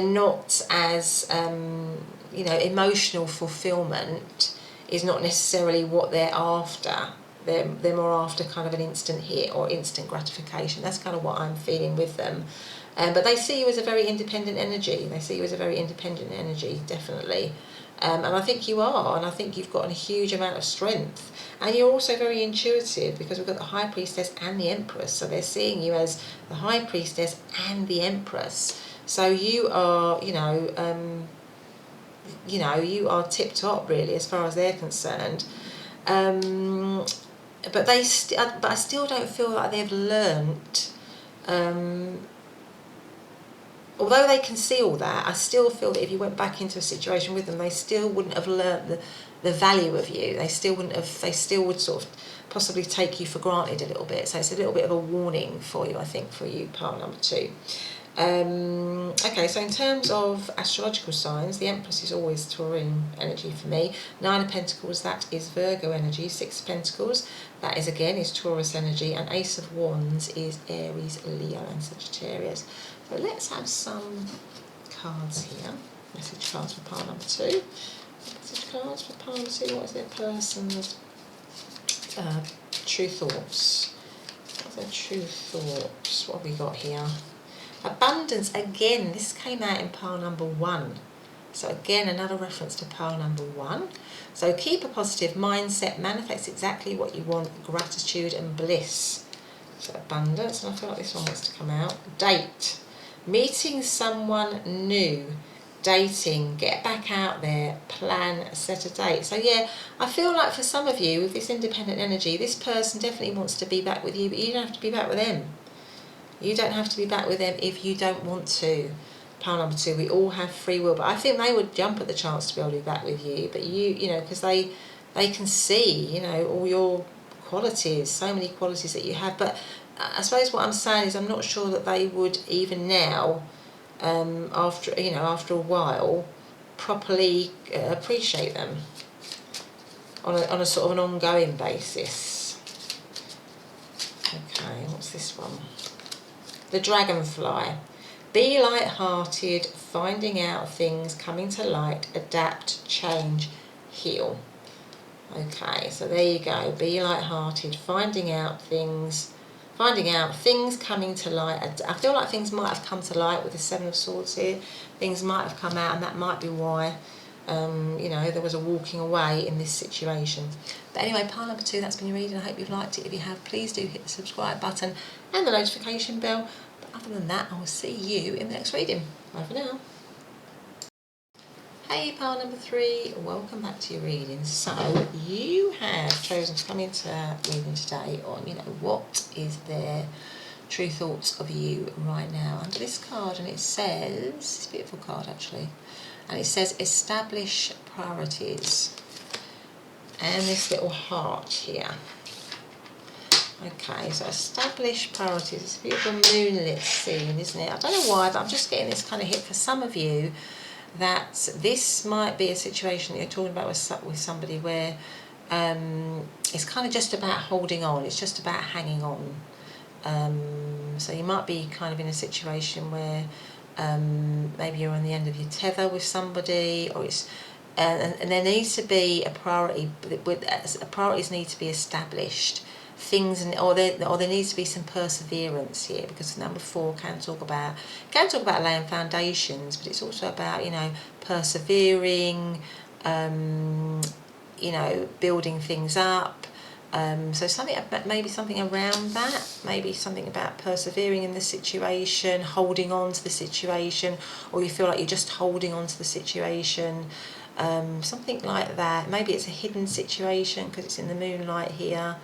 not as, you know, emotional fulfillment is not necessarily what they're after. They're more after kind of an instant hit or instant gratification. That's kind of what I'm feeling with them. But they see you as a very independent energy. They see you as a very independent energy, definitely. And I think you are, and I think you've got a huge amount of strength. And you're also very intuitive, because we've got the High Priestess and the Empress. So they're seeing you as the High Priestess and the Empress. So you are, you know, you are tip-top, really, as far as they're concerned. But I still don't feel like they've learnt. Although they can see all that, I still feel that if you went back into a situation with them, they still wouldn't have learnt the value of you. They still would sort of possibly take you for granted a little bit. So it's a little bit of a warning for you, I think, for you, pile number 2. Okay, so in terms of astrological signs, the Empress is always Taurine energy for me. 9 of Pentacles, that is Virgo energy. 6 of Pentacles, that is again is Taurus energy. And Ace of Wands is Aries, Leo and Sagittarius. So let's have some cards here. Message cards for pile number 2. Message cards for pile number 2. What is their person's true thoughts? What's their true thoughts? What have we got here? Abundance, again, this came out in pile number 1. So again, another reference to pile number 1. So keep a positive mindset, manifest exactly what you want, gratitude and bliss. So abundance, and I feel like this one wants to come out. Date, meeting someone new, dating, get back out there, plan, set a date. So yeah, I feel like for some of you, with this independent energy, this person definitely wants to be back with you, but you don't have to be back with them. You don't have to be back with them if you don't want to. Pile number 2, we all have free will, but I think they would jump at the chance to be able to be back with you. But you know, because they can see, you know, all your qualities, so many qualities that you have. But I suppose what I'm saying is I'm not sure that they would even now, after a while, properly appreciate them on a sort of an ongoing basis. Okay, what's this one? The Dragonfly. Be light-hearted, finding out things, coming to light, adapt, change, heal. Okay, so there you go. Be light-hearted, finding out things coming to light. I feel like things might have come to light with the 7 of Swords here. Things might have come out, and that might be why you know, there was a walking away in this situation. But anyway, pile number 2, that's been your reading. I hope you've liked it. If you have, please do hit the subscribe button and the notification bell. But other than that, I will see you in the next reading. Bye for now. Hey, pile number 3, welcome back to your reading. So you have chosen to come into reading today on, you know, what is their true thoughts of you right now under this card, and it says, it's a beautiful card actually, and it says establish priorities, and this little heart here. Okay, so establish priorities. It's a beautiful moonlit scene, isn't it? I don't know why, but I'm just getting this kind of hit for some of you that this might be a situation that you're talking about with somebody where it's kind of just about holding on. It's just about hanging on. So you might be kind of in a situation where maybe you're on the end of your tether with somebody, or it's and there needs to be a priority. Priorities need to be established. Or there needs to be some perseverance here, because number 4 can talk about laying foundations, but it's also about, you know, persevering, you know, building things up. So maybe something around that, maybe something about persevering in the situation, holding on to the situation, or you feel like you're just holding on to the situation, something like that. Maybe it's a hidden situation because it's in the moonlight here.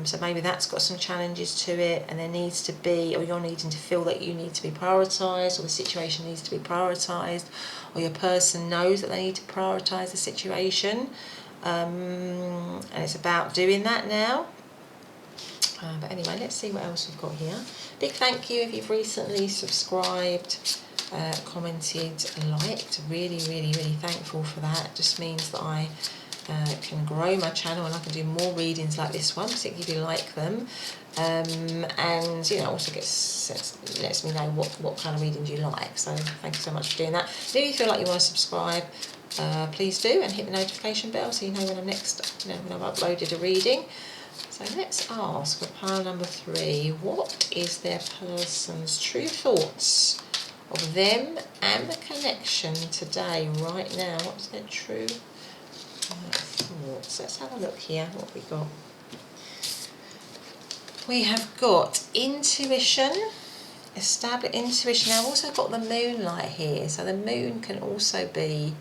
So maybe that's got some challenges to it, and there needs to be, or you're needing to feel that you need to be prioritised, or the situation needs to be prioritised, or your person knows that they need to prioritise the situation, and it's about doing that now. But anyway, let's see what else we've got here. Big thank you if you've recently subscribed, commented, liked. Really, really, really thankful for that. It just means that I can grow my channel, and I can do more readings like this one, particularly if you like them, and you know, also lets me know what kind of readings you like. So thank you so much for doing that. If you feel like you want to subscribe, please do, and hit the notification bell so you know when when I've uploaded a reading. So let's ask for pile number 3, what is their person's true thoughts of them and the connection today, right now? What's their true thoughts? Let's have a look here. What we got? We have got intuition. Establish intuition. Now I've also got the moonlight here, so the moon can also be,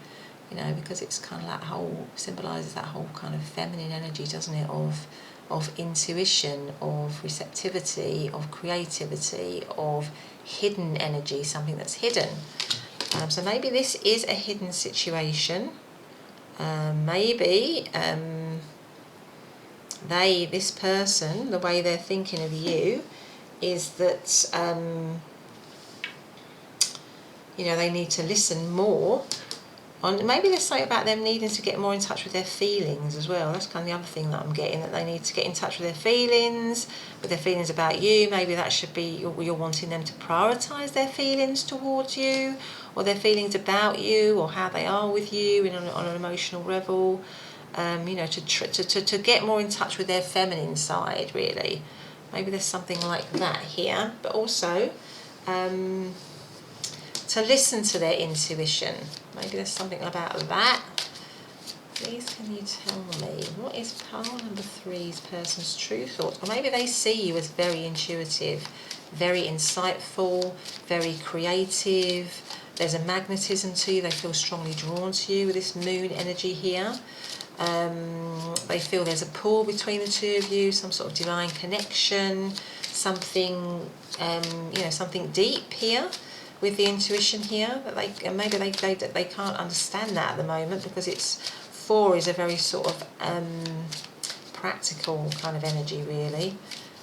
you know, because it's kind of that whole, symbolises that whole kind of feminine energy, doesn't it, of intuition, of receptivity, of creativity, of hidden energy, something that's hidden. So maybe this is a hidden situation. Maybe this person, the way they're thinking of you is that you know, they need to listen more. Maybe there's something about them needing to get more in touch with their feelings as well. That's kind of the other thing that I'm getting, that they need to get in touch with their feelings about you. Maybe that should be, you're wanting them to prioritise their feelings towards you, or their feelings about you, or how they are with you on an emotional level. You know, to get more in touch with their feminine side, really. Maybe there's something like that here, but also to listen to their intuition. Maybe there's something about that. Please can you tell me, what is pile number 3's person's true thoughts? Or maybe they see you as very intuitive, very insightful, very creative. There's a magnetism to you. They feel strongly drawn to you with this moon energy here. They feel there's a pull between the two of you, some sort of divine connection, something, you know, something deep here with the intuition here, that maybe they can't understand that at the moment, because 4 is a very sort of practical kind of energy, really.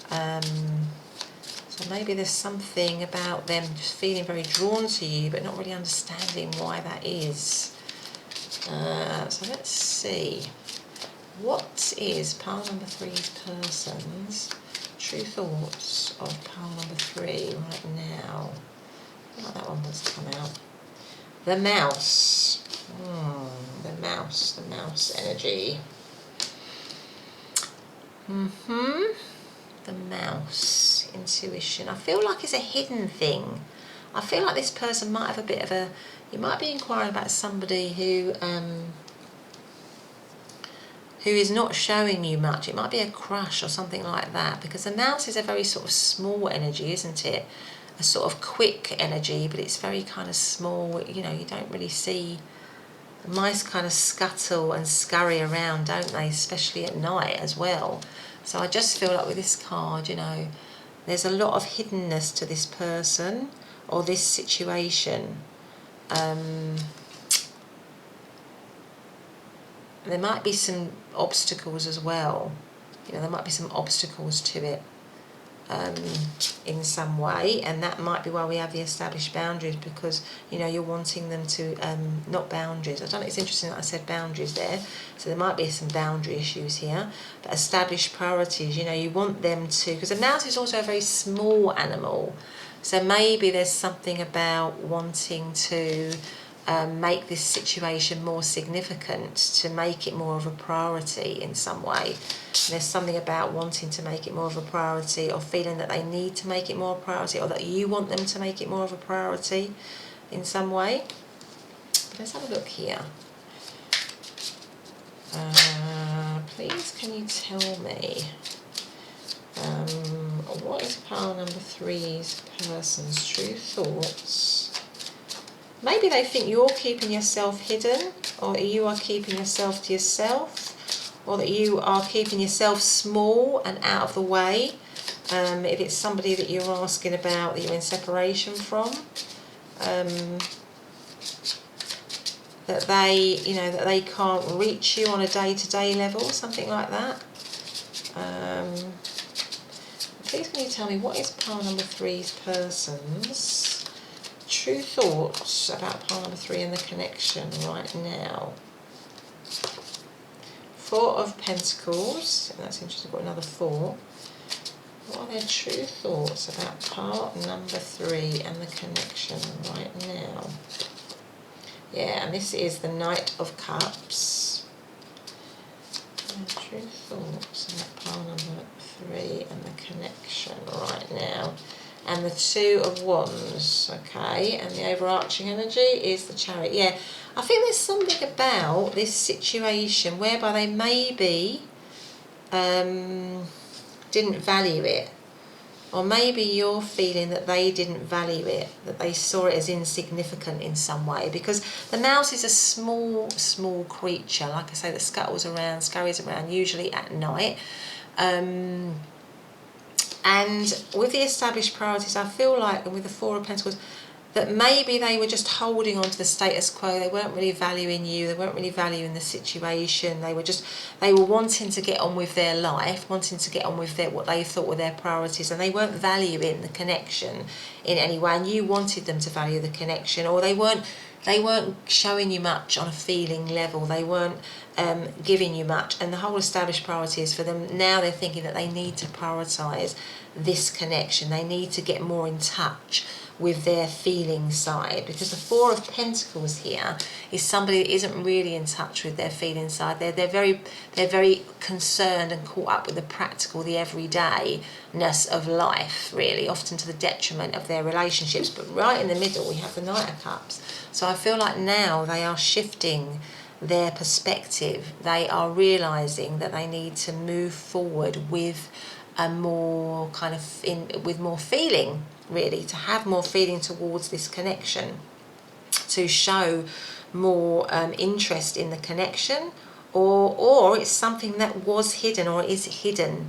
So maybe there's something about them just feeling very drawn to you, but not really understanding why that is. So let's see. What is pile number 3's person's true thoughts of pile number 3 right now? I feel like that one wants to come out. The mouse. The mouse energy. The mouse, intuition. I feel like it's a hidden thing. I feel like this person might have a bit of you might be inquiring about somebody who is not showing you much. It might be a crush or something like that, because the mouse is a very sort of small energy, isn't it? A sort of quick energy, but it's very kind of small. You know, you don't really see. The mice kind of scuttle and scurry around, don't they? Especially at night as well. So I just feel like with this card, you know, there's a lot of hiddenness to this person or this situation. There might be some obstacles as well. You know, there might be some obstacles to it in some way, and that might be why we have the established boundaries, because, you know, you're wanting them to, not boundaries. I don't know, it's interesting that I said boundaries there. So there might be some boundary issues here, but established priorities, you know, you want them to, because a mouse is also a very small animal. So maybe there's something about wanting to make this situation more significant, to make it more of a priority in some way. There's something about wanting to make it more of a priority, or feeling that they need to make it more of a priority, or that you want them to make it more of a priority in some way. Let's have a look here. Please can you tell me what is pile number 3's person's true thoughts? Maybe they think you're keeping yourself hidden, or you are keeping yourself to yourself, or that you are keeping yourself small and out of the way. If it's somebody that you're asking about, that you're in separation from, that they, you know, that they can't reach you on a day-to-day level, something like that. Please can you tell me what is pile number 3's person's true thoughts about pile number 3 and the connection right now? 4 of Pentacles, and that's interesting, we've got another 4. What are their true thoughts about pile number 3 and the connection right now? Yeah, and this is the Knight of Cups. True thoughts about pile number 3 and the connection right now. And the 2 of Wands, okay, and the overarching energy is the Chariot. Yeah, I think there's something about this situation whereby they maybe didn't value it, or maybe you're feeling that they didn't value it, that they saw it as insignificant in some way, because the mouse is a small creature, like I say, that scurries around, usually at night. And with the established priorities, I feel like, and with the 4 of Pentacles, that maybe they were just holding on to the status quo. They weren't really valuing you, they weren't really valuing the situation. They were wanting to get on with their life, wanting to get on with what they thought were their priorities, and they weren't valuing the connection in any way, and you wanted them to value the connection, or they weren't showing you much on a feeling level. They weren't giving you much, and the whole established priorities for them, now they're thinking that they need to prioritise this connection. They need to get more in touch with their feeling side, because the Four of Pentacles here is somebody that isn't really in touch with their feeling side. They're very concerned and caught up with the practical, the everydayness of life, really, often to the detriment of their relationships. But right in the middle we have the Knight of Cups. So I feel like now they are shifting their perspective. They are realizing that they need to move forward with a more kind of with more feeling, really, to have more feeling towards this connection, to show more interest in the connection, or it's something that was hidden or is hidden,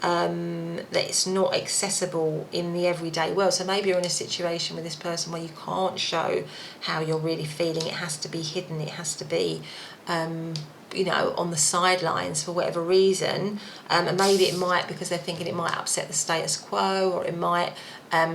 that it's not accessible in the everyday world. So maybe you're in a situation with this person where you can't show how you're really feeling. It has to be hidden. It has to be on the sidelines for whatever reason, and maybe it might, because they're thinking it might upset the status quo, or it might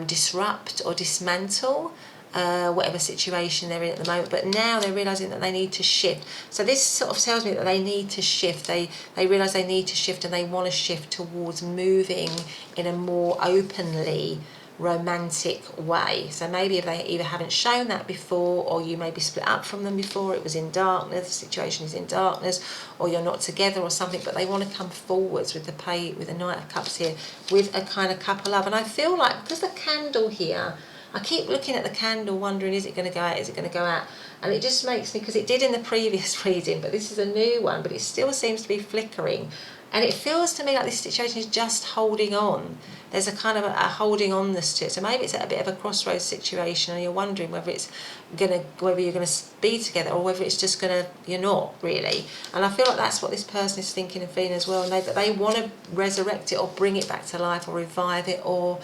disrupt or dismantle whatever situation they're in at the moment. But now they're realising that they need to shift. So this sort of tells me that they need to shift. They realise they need to shift, and they want to shift towards moving in a more openly romantic way. So maybe if they either haven't shown that before, or you may be split up from them before, it was in darkness, the situation is in darkness, or you're not together or something, but they want to come forwards with the Knight of Cups here, with a kind of couple love. And I feel like, because the candle here, I keep looking at the candle wondering, is it going to go out, is it going to go out? And it just makes me, because it did in the previous reading, but this is a new one, but it still seems to be flickering. And it feels to me like this situation is just holding on. There's a kind of a holding onness to it. So maybe it's at a bit of a crossroads situation, and you're wondering whether you're gonna be together, or whether it's just you're not really. And I feel like that's what this person is thinking and feeling as well. And they want to resurrect it, or bring it back to life, or revive it, or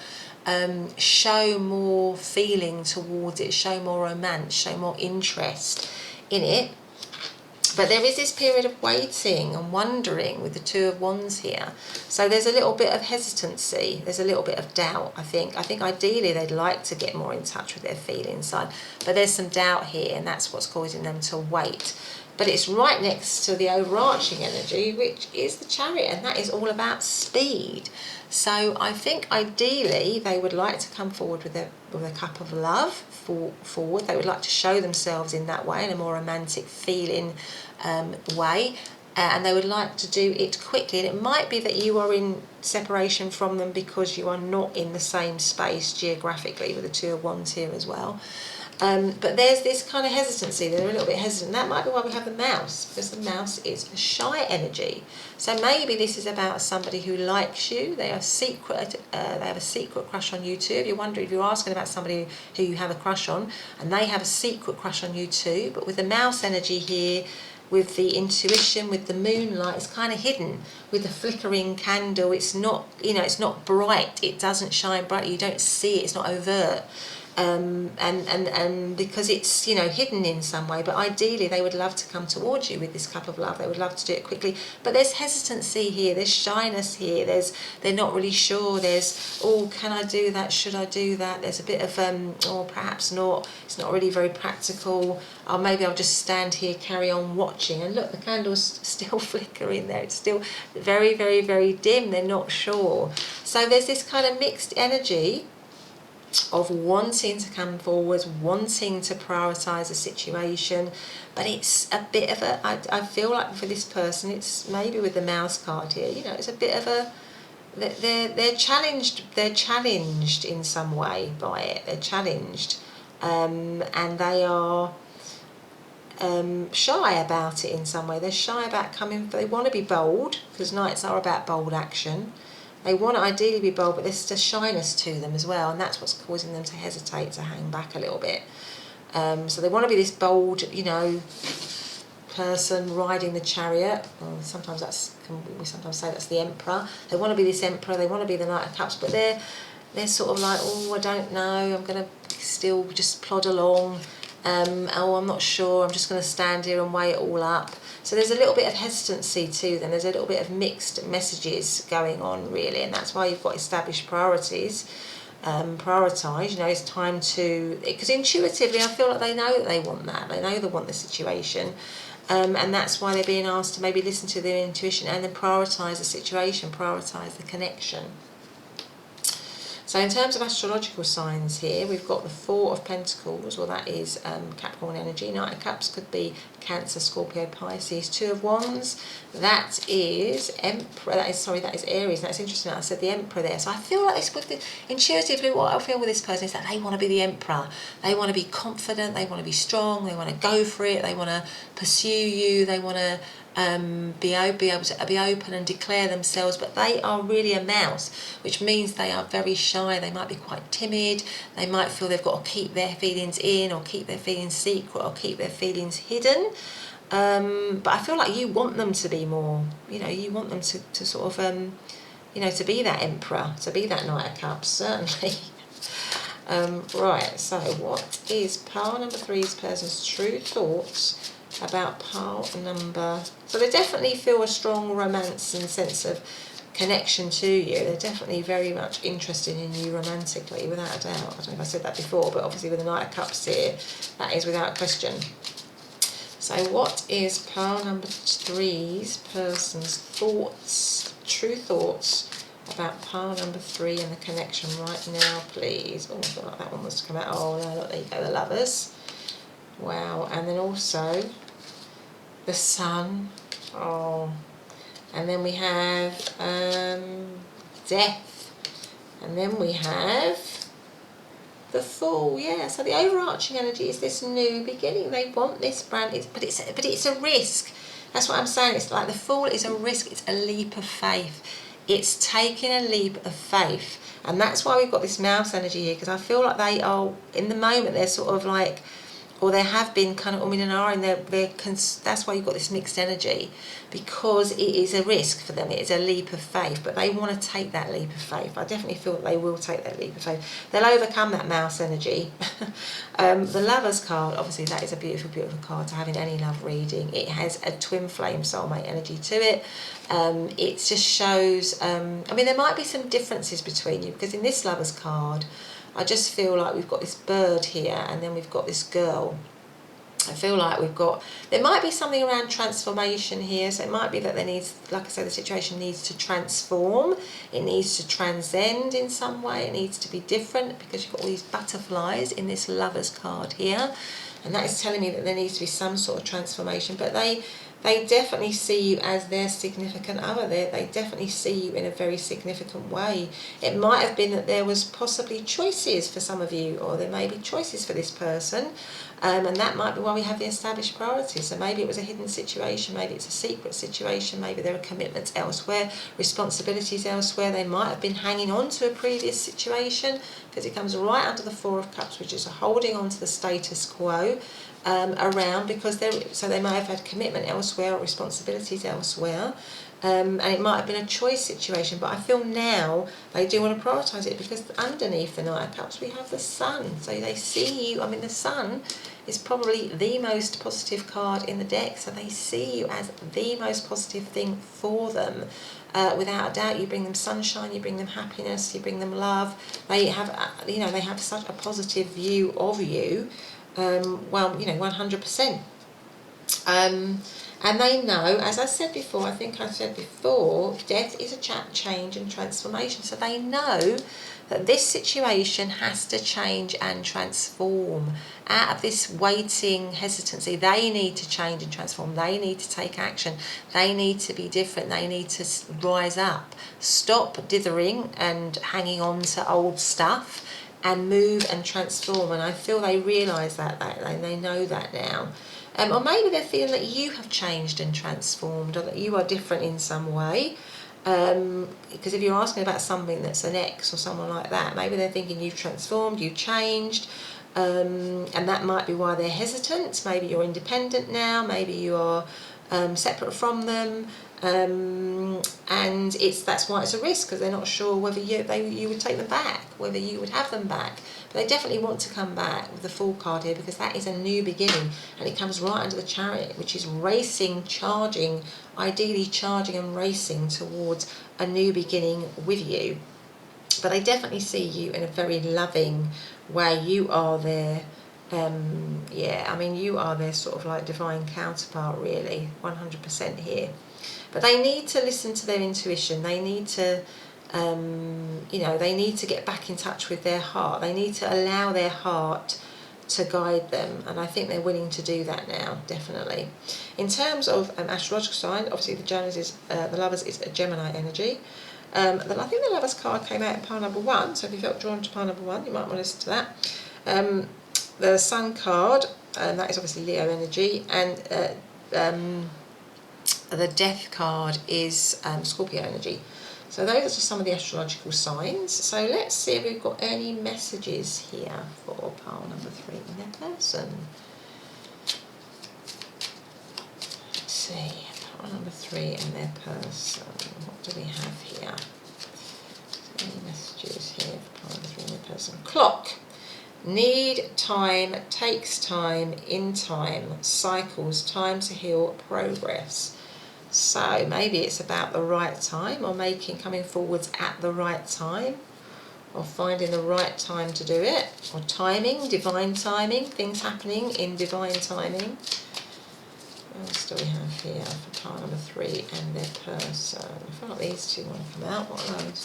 show more feeling towards it, show more romance, show more interest in it. But there is this period of waiting and wondering with the Two of Wands here. So there's a little bit of hesitancy. There's a little bit of doubt, I think. I think ideally they'd like to get more in touch with their feeling side. But there's some doubt here, and that's what's causing them to wait. But it's right next to the overarching energy, which is the Chariot, and that is all about speed. So I think ideally they would like to come forward with a cup of love forward. They would like to show themselves in that way, in a more romantic feeling way, and they would like to do it quickly. And it might be that you are in separation from them because you are not in the same space geographically, with the Two of Wands here as well. But there's this kind of hesitancy. They're a little bit hesitant. That might be why we have the Mouse, because the Mouse is a shy energy. So maybe this is about somebody who likes you. They have a secret crush on you too. If you're wondering, if you're asking about somebody who you have a crush on, and they have a secret crush on you too. But with the Mouse energy here, with the intuition, with the moonlight, it's kind of hidden. With the flickering candle, it's not, it's not bright. It doesn't shine brightly. You don't see it. It's not overt. And because it's hidden in some way. But ideally they would love to come towards you with this cup of love. They would love to do it quickly, but there's hesitancy here, there's shyness here, they're not really sure. There's, oh, can I do that, should I do that? There's a bit of or perhaps not, it's not really very practical, or maybe I'll just stand here, carry on watching. And look, the candle's still flickering there, it's still very, very, very dim. They're not sure. So there's this kind of mixed energy of wanting to come forward, wanting to prioritise a situation, but it's a bit of I feel like for this person, it's maybe with the Mouse card here, it's a bit of they're challenged in some way by it. They're challenged, and they are shy about it in some way. They're shy about they want to be bold, because Knights are about bold action. They want to ideally be bold, but there's a shyness to them as well, and that's what's causing them to hesitate, to hang back a little bit. So they want to be this bold, person riding the Chariot. Well, we sometimes say that's the Emperor. They want to be this Emperor. They want to be the Knight of Cups, but they're sort of like, oh, I don't know, I'm going to still just plod along. Oh, I'm not sure, I'm just going to stand here and weigh it all up. So there's a little bit of hesitancy to them. There's a little bit of mixed messages going on, really, and that's why you've got established priorities. Prioritise, you know, it's time to, because intuitively I feel like they know that they want that, they know they want the situation, and that's why they're being asked to maybe listen to their intuition and then prioritise the situation, prioritise the connection. So in terms of astrological signs here, we've got the Four of Pentacles, well that is Capricorn energy. Knight of Cups could be Cancer, Scorpio, Pisces. Two of Wands, that is Emperor, that is Aries. That's interesting, I said the Emperor there. So I feel like this, with the, intuitively what I feel with this person is that they want to be the Emperor. They want to be confident, they want to be strong, they want to go for it, they want to pursue you, they want to be able to be open and declare themselves, but they are really a mouse, which means they are very shy. They might be quite timid, they might feel they've got to keep their feelings in, or keep their feelings secret, or keep their feelings hidden, but I feel like you want them to be more, you know, you want them to sort of you know, to be that Emperor, to be that Knight of Cups, certainly. Right, so what is pile number 3's person's true thoughts about pile number, so they definitely feel a strong romance and sense of connection to you. They're definitely very much interested in you romantically, without a doubt. I don't know if I said that before, but obviously with the Knight of Cups here, that is without question. So what is pile number 3's person's thoughts, true thoughts about pile number 3 and the connection right now, please? Oh, I feel like that one was to come out. Oh no, look, there you go, the Lovers. Wow, and then also the Sun. Oh, and then we have Death, and then we have the Fool. Yeah, so the overarching energy is this new beginning. They want this brand, but it's a risk. That's what I'm saying. It's like the Fool is a risk. It's a leap of faith. It's taking a leap of faith, and that's why we've got this mouse energy here, because I feel like they are, in the moment, they're sort of like, or they have been kind of and that's why you've got this mixed energy, because it is a risk for them, it is a leap of faith, but they want to take that leap of faith. I definitely feel that they will take that leap of faith. They'll overcome that mouse energy. The Lovers card, obviously that is a beautiful, beautiful card to have in any love reading. It has a twin flame soulmate energy to it. It just shows, I mean, there might be some differences between you, because in this Lovers card, I just feel like we've got this bird here, and then we've got this girl. I feel like there might be something around transformation here, so it might be that there needs, like I say, the situation needs to transform, it needs to transcend in some way, it needs to be different, because you've got all these butterflies in this Lovers card here, and that is telling me that there needs to be some sort of transformation, but they definitely see you as their significant other. They definitely see you in a very significant way. It might have been that there was possibly choices for some of you, or there may be choices for this person, and that might be why we have the established priorities. So maybe it was a hidden situation, maybe it's a secret situation, maybe there are commitments elsewhere, responsibilities elsewhere. They might have been hanging on to a previous situation, because it comes right under the Four of Cups, which is holding on to the status quo. Around, because they might have had commitment elsewhere or responsibilities elsewhere, and it might have been a choice situation, but I feel now they do want to prioritise it, because underneath the Knight of Cups we have the Sun, so they see you. I mean, the Sun is probably the most positive card in the deck, so they see you as the most positive thing for them. Without a doubt, you bring them sunshine, you bring them happiness, you bring them love. They have, you know, they have such a positive view of you. Well, you know, 100%. And they know, as I said before, I think I said before, death is a change and transformation. So they know that this situation has to change and transform. Out of this waiting hesitancy, they need to change and transform. They need to take action. They need to be different. They need to rise up. Stop dithering and hanging on to old stuff, and move and transform. And I feel they realise that they know that now. Or maybe they're feeling that you have changed and transformed, or that you are different in some way. Because if you're asking about something that's an ex or someone like that, maybe they're thinking you've transformed, you've changed, and that might be why they're hesitant. Maybe you're independent now, maybe you are separate from them, and that's why it's a risk, because they're not sure whether you would take them back, whether you would have them back. But they definitely want to come back with the Fool card here, because that is a new beginning, and it comes right under the Chariot, which is racing, charging, ideally charging and racing towards a new beginning with you. But I definitely see you in a very loving way. You are their, you are their sort of like divine counterpart, really, 100% here. But they need to listen to their intuition. They need to, they need to get back in touch with their heart. They need to allow their heart to guide them, and I think they're willing to do that now, definitely. In terms of astrological sign, obviously the Lovers is a Gemini energy. I think the Lovers card came out in pile number 1, so if you felt drawn to pile number 1, you might want to listen to that. The Sun card, that is obviously Leo energy, and the Death card is Scorpio energy. So those are just some of the astrological signs. So let's see if we've got any messages here for pile number 3 in their person. Let's see, pile number 3 in their person. What do we have here? So any messages here for pile number 3 in their person? Clock. Need time, takes time, in time, cycles, time to heal, progress. So maybe it's about the right time, or coming forwards at the right time, or finding the right time to do it, or timing, divine timing, things happening in divine timing. What else do we have here for pile number 3 and their person? I feel like these two want to come out. What are those?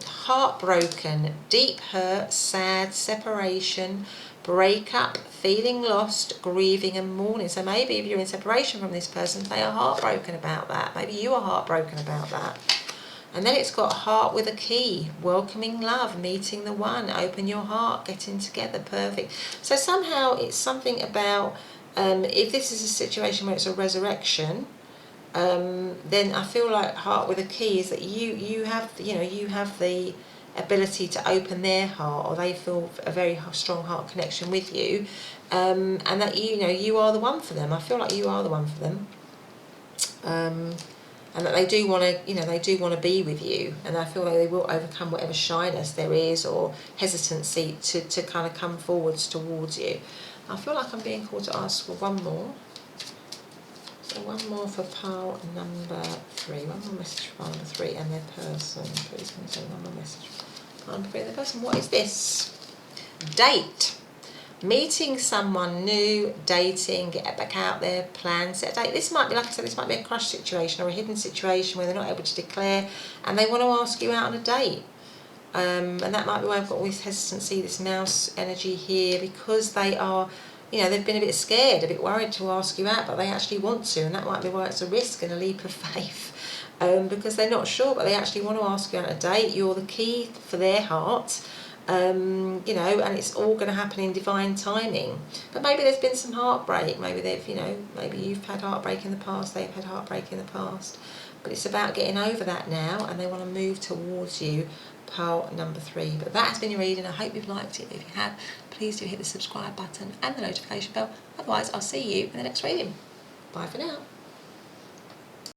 Heartbroken, deep hurt, sad, separation, breakup, feeling lost, grieving and mourning. So maybe if you're in separation from this person, they are heartbroken about that. Maybe you are heartbroken about that. And then it's got heart with a key, welcoming love, meeting the one, open your heart, getting together, perfect. So somehow it's something about, if this is a situation where it's a resurrection, then I feel like heart with a key is that you have the ability to open their heart, or they feel a very strong heart connection with you, and that you are the one for them. I feel like you are the one for them, and that they do want to be with you, and I feel like they will overcome whatever shyness there is or hesitancy to kind of come forwards towards you. I feel like I'm being called to ask for one more. So one more for pile number 3. One more message for pile number 3 and their person. Please can you say one more message for pile number 3 and their person? What is this? Date. Meeting someone new, dating, get back out there, plan, set a date. This might be, like I said, this might be a crush situation or a hidden situation where they're not able to declare and they want to ask you out on a date. And that might be why I've got all this hesitancy, this mouse energy here, because they are, they've been a bit scared, a bit worried to ask you out, but they actually want to, and that might be why it's a risk and a leap of faith, because they're not sure, but they actually want to ask you out on a date. You're the key for their heart, and it's all going to happen in divine timing. But maybe there's been some heartbreak, maybe maybe you've had heartbreak in the past, they've had heartbreak in the past, but it's about getting over that now, and they want to move towards you. Pile number 3. But that has been your reading. I hope you've liked it. If you have, please do hit the subscribe button and the notification bell. Otherwise, I'll see you in the next reading. Bye for now.